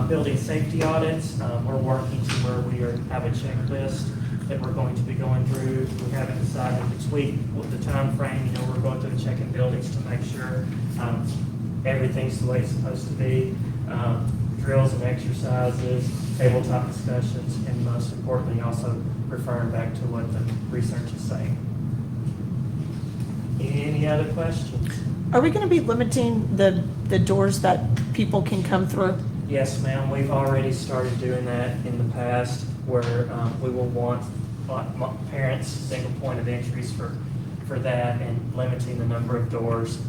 Building safety audits, we're working to where we have a checklist that we're going to be going through. We haven't decided which week, what the time frame. We're going through and checking buildings to make sure everything's the way it's supposed to be. Drills and exercises, tabletop discussions, and most importantly, also referring back to what the research is saying. Any other questions? Are we going to be limiting the doors that people can come through? Yes, ma'am. We've already started doing that in the past where we will want parents single point of entries for that and limiting the number of doors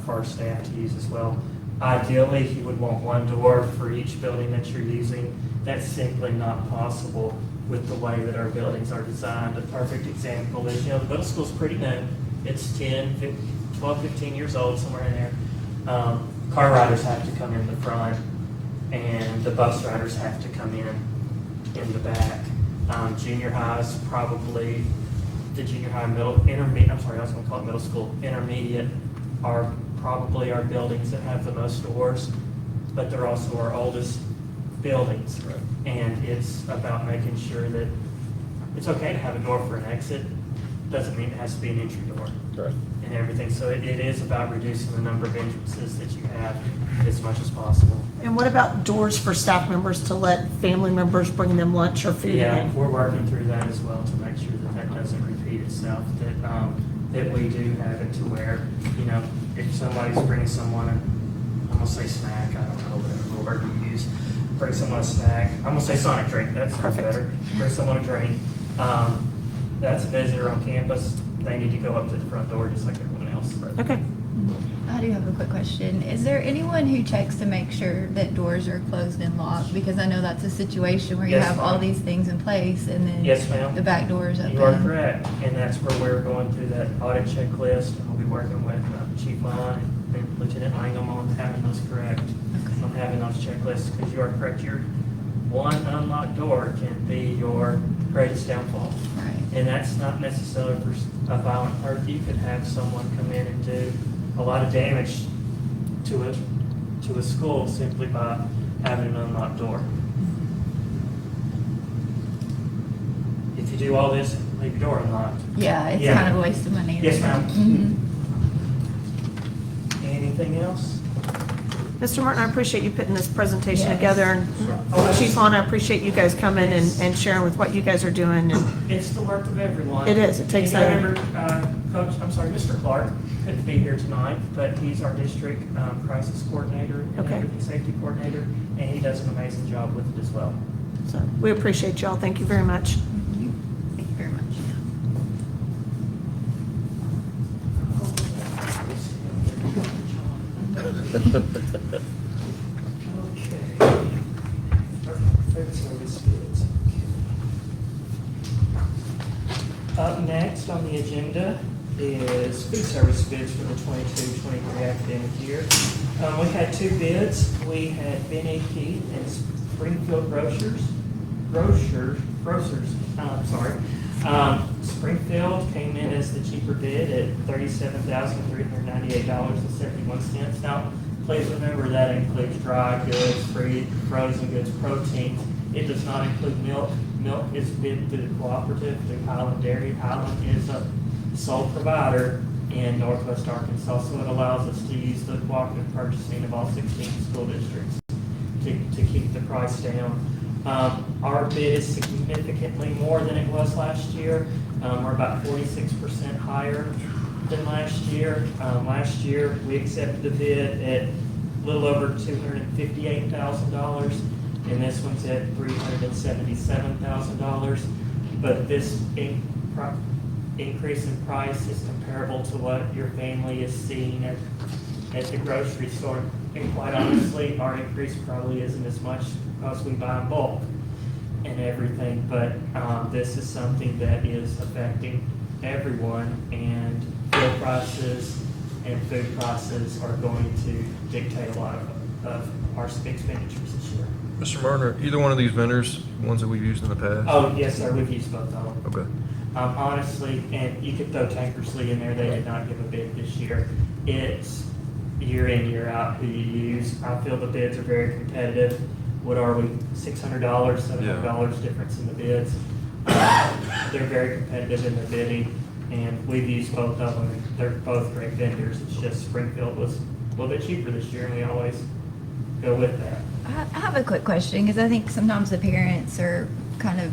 for our staff to use as well. Ideally, you would want one door for each building that you're using. That's simply not possible with the way that our buildings are designed. A perfect example is, the middle school's pretty new. It's 12, 15 years old, somewhere in there. Car riders have to come in the front, and the bus riders have to come in the back. Junior highs, probably the junior high, intermediate, are probably our buildings that have the most doors, but they're also our oldest buildings. Right. And it's about making sure that it's okay to have a door for an exit. Doesn't mean it has to be an entry door. Right. And everything. So it is about reducing the number of entrances that you have as much as possible. And what about doors for staff members to let family members bring them lunch or food Yeah, in? we're working through that as well to make sure that doesn't repeat itself, that we do have it to where, if somebody's bringing someone, I'm gonna say snack, I don't know whatever word you use, bring someone a snack, I'm gonna say Sonic drink, that's better, bring someone a drink, that's a visitor on campus, they need to go up to the front door just like everyone else. Okay. I do have a quick question. Is there anyone who checks to make sure that doors are closed and locked? Because I know that's a situation where you Yes, have all ma'am. these things in place and then Yes, ma'am. the back door is open. You are correct, and that's where we're going through that audit checklist, and we'll be working with Chief Mullen and Lieutenant Langham on having those correct, on having those checklists, because you are correct, your one unlocked door can be your greatest downfall. Right. And that's not necessarily for a violent hurt. You could have someone come in and do a lot of damage to a school simply by having an unlocked door. If you do all this, leave your door unlocked. Yeah, it's Yeah. kind of a waste of money. Yes, ma'am. Mhm. Anything else? Mr. Martin, I appreciate you putting this presentation Yes. together, and Chief Lon, I appreciate you guys coming and sharing with what you guys are doing. And It's the work of everyone. It is. It takes And I that- remember, Mr. Clark couldn't be here tonight, but he's our district crisis coordinator and Okay. everything safety coordinator, and he does an amazing job with it as well. so we appreciate y'all. Thank you very much. Thank you very much. Okay. Food service bids. Up next on the agenda is food service bids for the 22-23 academic year. We had two bids. We had Ben A.P. and Springfield Springfield came in as the cheaper bid at $37,398.71. Now, please remember that includes dry goods, frozen goods, protein. It does not include milk. Milk is bid through the cooperative, through Highland Dairy. Highland is a sole provider in Northwest Arkansas, so it allows us to use the cooperative purchasing of all 16 school districts to keep the price down. Our bid is significantly more than it was last year. We're about 46% higher than last year. Last year, we accepted a bid at a little over $258,000, and this one's at $377,000. But this increase in price is comparable to what your family is seeing at the grocery store. And quite honestly, our increase probably isn't as much because we buy in bulk and everything, but this is something that is affecting everyone, and fuel prices and food prices are going to dictate a lot of our expenditures this year. Mr. Martin, are either one of these vendors ones that we've used in the past? Oh, yes, sir, we've used both of them. Okay. Honestly, and you could throw Tankersley in there, they did not give a bid this year. It's year in, year out who you use. I feel the bids are very competitive. What are we, $600, $700 difference in the bids? They're very competitive in their bidding, and we've used both of them. They're both great vendors. It's just Springfield was a little bit cheaper this year, and we always go with that. I have a quick question, because I think sometimes the parents are kind of,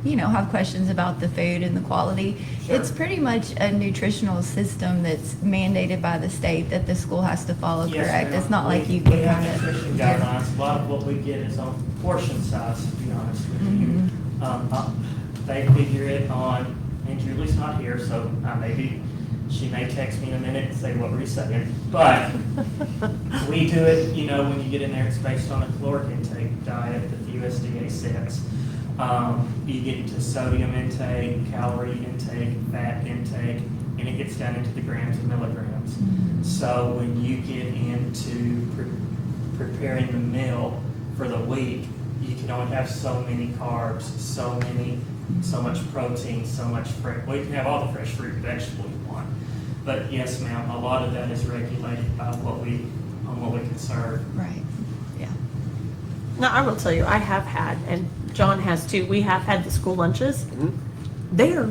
have questions about the food and the quality. Sure. It's pretty much a nutritional system that's mandated by the state that the school has to follow, Yes, correct? ma'am. It's not like you We can have kind of. nutrition guidelines. A lot of what we get is on portion size, to be honest with you. They figure it on, and Julie's not here, so she may text me in a minute and say, what were you saying? But we do it, when you get in there, it's based on a caloric intake diet that the USDA sets. You get into sodium intake, calorie intake, fat intake, and it gets down into the grams and milligrams. So when you get into preparing the meal for the week, you can only have so many carbs, so much protein, so much fresh. Well, you can have all the fresh fruit and vegetable you want. But yes, ma'am, a lot of that is regulated by what we can serve. Right, yeah. Now, I will tell you, I have had, and John has too, we have had the school lunches. They're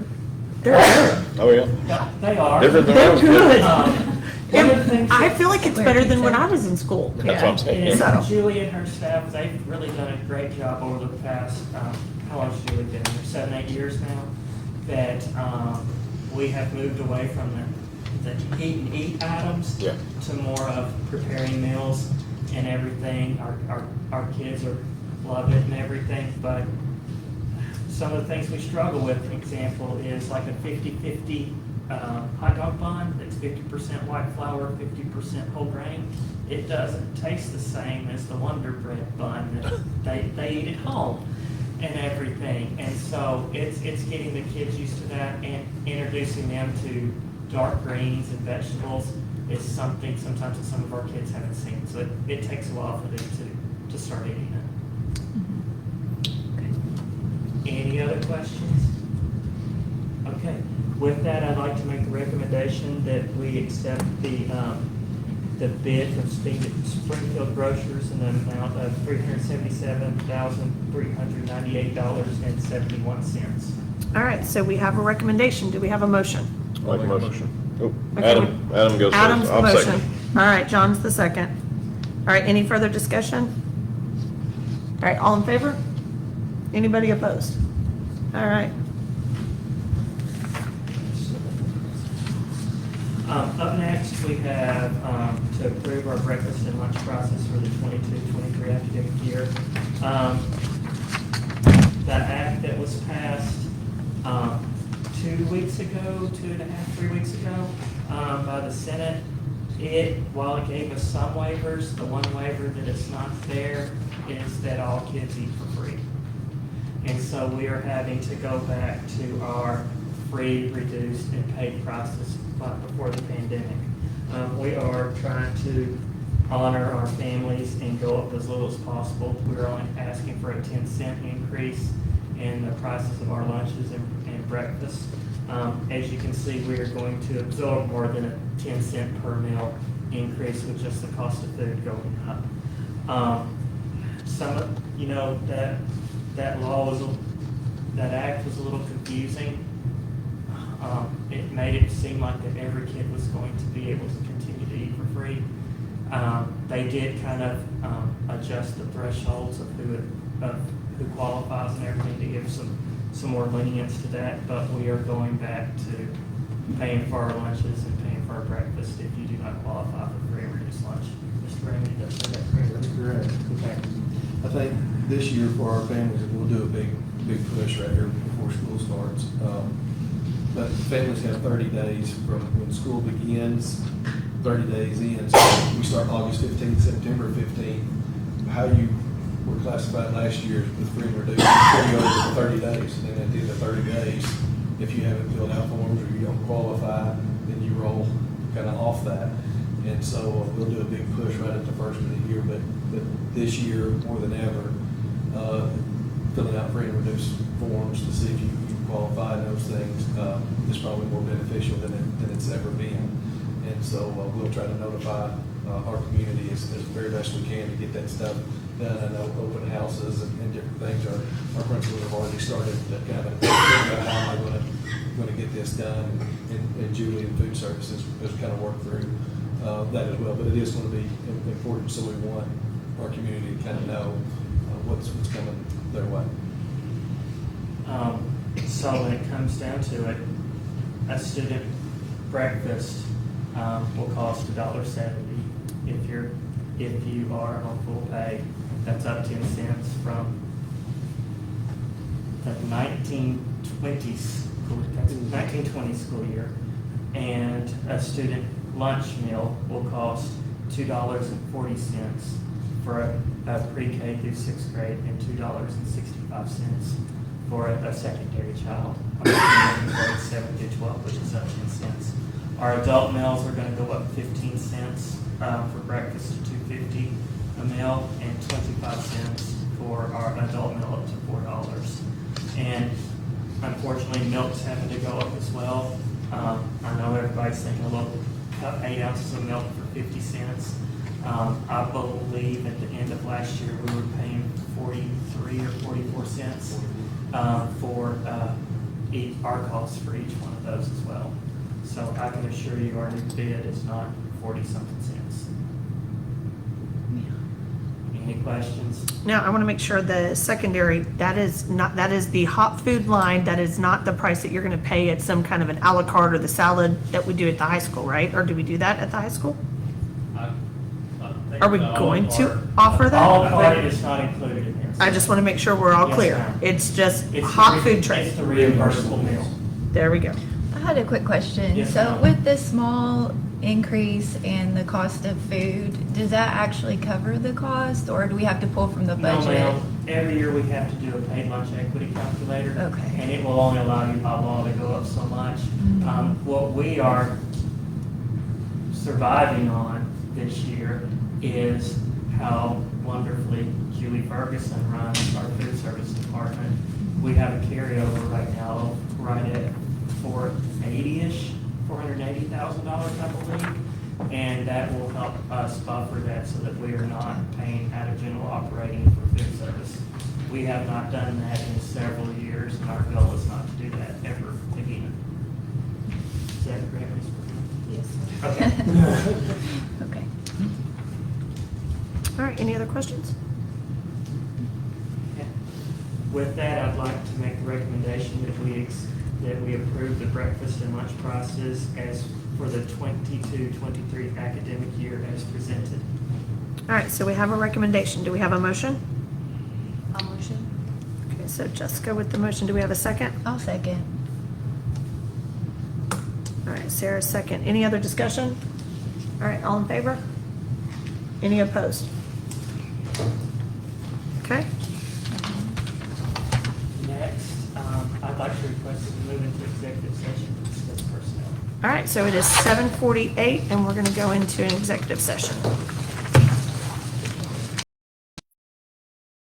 good. Oh, yeah. Yeah, they are. Different than They're ours. good. One of the things I that- feel like it's better than when I was in school. That's what I'm saying. And So- Julie and her staff, they've really done a great job over the past, how long has Julie been there? 7, 8 years now? That we have moved away from the eat items Yeah. to more of preparing meals and everything. Our kids love it and everything, but some of the things we struggle with, for example, is like a 50-50 hot dog bun that's 50% white flour, 50% whole grain. It doesn't taste the same as the Wonder Bread bun that they eat at home and everything. And so it's getting the kids used to that and introducing them to dark greens and vegetables is something sometimes that some of our kids haven't seen. So it takes a while for them to start eating it. Any other questions? Okay, with that, I'd like to make the recommendation that we accept the bid from Springfield Grocers in the amount of $377,398.71. All right, so we have a recommendation. Do we have a motion? Make a motion. Oh, Okay. Adam goes first. Adam's the I'll motion. second. All right, John's the second. All right, any further discussion? All right, all in favor? Anybody opposed? All right. Up next, we have to approve our breakfast and lunch process for the 22-23 academic year. The act that was passed 2 weeks ago, 2.5, 3 weeks ago, by the Senate, while it gave us some waivers, the one waiver that is not there is that all kids eat for free. And so we are having to go back to our free, reduced, and paid process like before the pandemic. We are trying to honor our families and go up as little as possible. We're only asking for a 10-cent increase in the prices of our lunches and breakfast. As you can see, we are going to absorb more than a 10-cent per meal increase with just the cost of food going up. Some of, that act was a little confusing. It made it seem like that every kid was going to be able to continue to eat for free. They did kind of adjust the thresholds of who qualifies and everything to give some more lenience to that, but we are going back to paying for our lunches and paying for our breakfast if you do not qualify for free or reduced lunch. Mr. Brandon, did I say that correctly? That's correct. Okay. I think this year for our families, we'll do a big push right here before school starts. But families have 30 days from when school begins, 30 days in. So we start August 15th, September 15th. How you were classified last year with free and reduced, before you go to 30 days. And at the end of 30 days, if you haven't filled out forms or you don't qualify, then you roll kind of off that. And so we'll do a big push right at the first of the year, but this year, more than ever, filling out free and reduced forms to see if you qualify and those things is probably more beneficial than it's ever been. And so we'll try to notify our community as very best we can to get that stuff done. I know open houses and different things, our principals have already started to kind of think about how am I going to get this done. And Julie in food services has kind of worked through that as well. But it is going to be important, so we want our community to kind of know what's coming their way. So when it comes down to it, a student breakfast will cost $1.70. If you are on full pay, that's up 10 cents from the 1920 school year. And a student lunch meal will cost $2.40 for a pre-K through 6th grade and $2.65 for a secondary child. Grade 7 through 12, which is up 10 cents. Our adult meals are going to go up 15 cents for breakfast to $2.50 a meal, and 25 cents for our adult meal up to $4. And unfortunately, milk's having to go up as well. I know everybody's thinking a little cup, 8 ounces of milk for 50 cents. I believe at the end of last year we were paying 43 or 44 cents for our costs for each one of those as well. So I can assure you our new bid is not 40-something cents. Any questions? Now, I want to make sure the secondary, that is the hot food line, that is not the price that you're going to pay at some kind of an a la carte or the salad that we do at the high school, right? Or do we do that at the high school? Are we going to offer that? All carte is not included in there. I just want to make sure we're all Yes, clear. ma'am. It's just It's hot the- food tray. It's the reimbursable meal. There we go. I had a quick question. Yes, So ma'am. with this small increase in the cost of food, does that actually cover the cost, or do we have to pull from the No, budget? ma'am. Every year we have to do a paid lunch equity calculator. Okay. And it will only allow you by law to go up so much. What we are surviving on this year is how wonderfully Julie Ferguson runs our food service department. We have a carryover right now, right at $480,000, I believe. And that will help us buffer that so that we are not paying out of general operating for food service. We have not done that in several years, and our goal is not to do that ever again. Is that correct, Ms. Burton? Yes. Okay. Okay. All right, any other questions? Okay. With that, I'd like to make the recommendation that we approve the breakfast and lunch prices as for the 22-23 academic year as presented. All right, so we have a recommendation. Do we have a motion? I'll motion. Okay, so Jessica with the motion. Do we have a second? I'll second. All right, Sarah's second. Any other discussion? All right, all in favor? Any opposed? Okay. Next, I'd like to request that we move into executive session to discuss personnel. All right, so it is 7:48 and we're going to go into an executive session.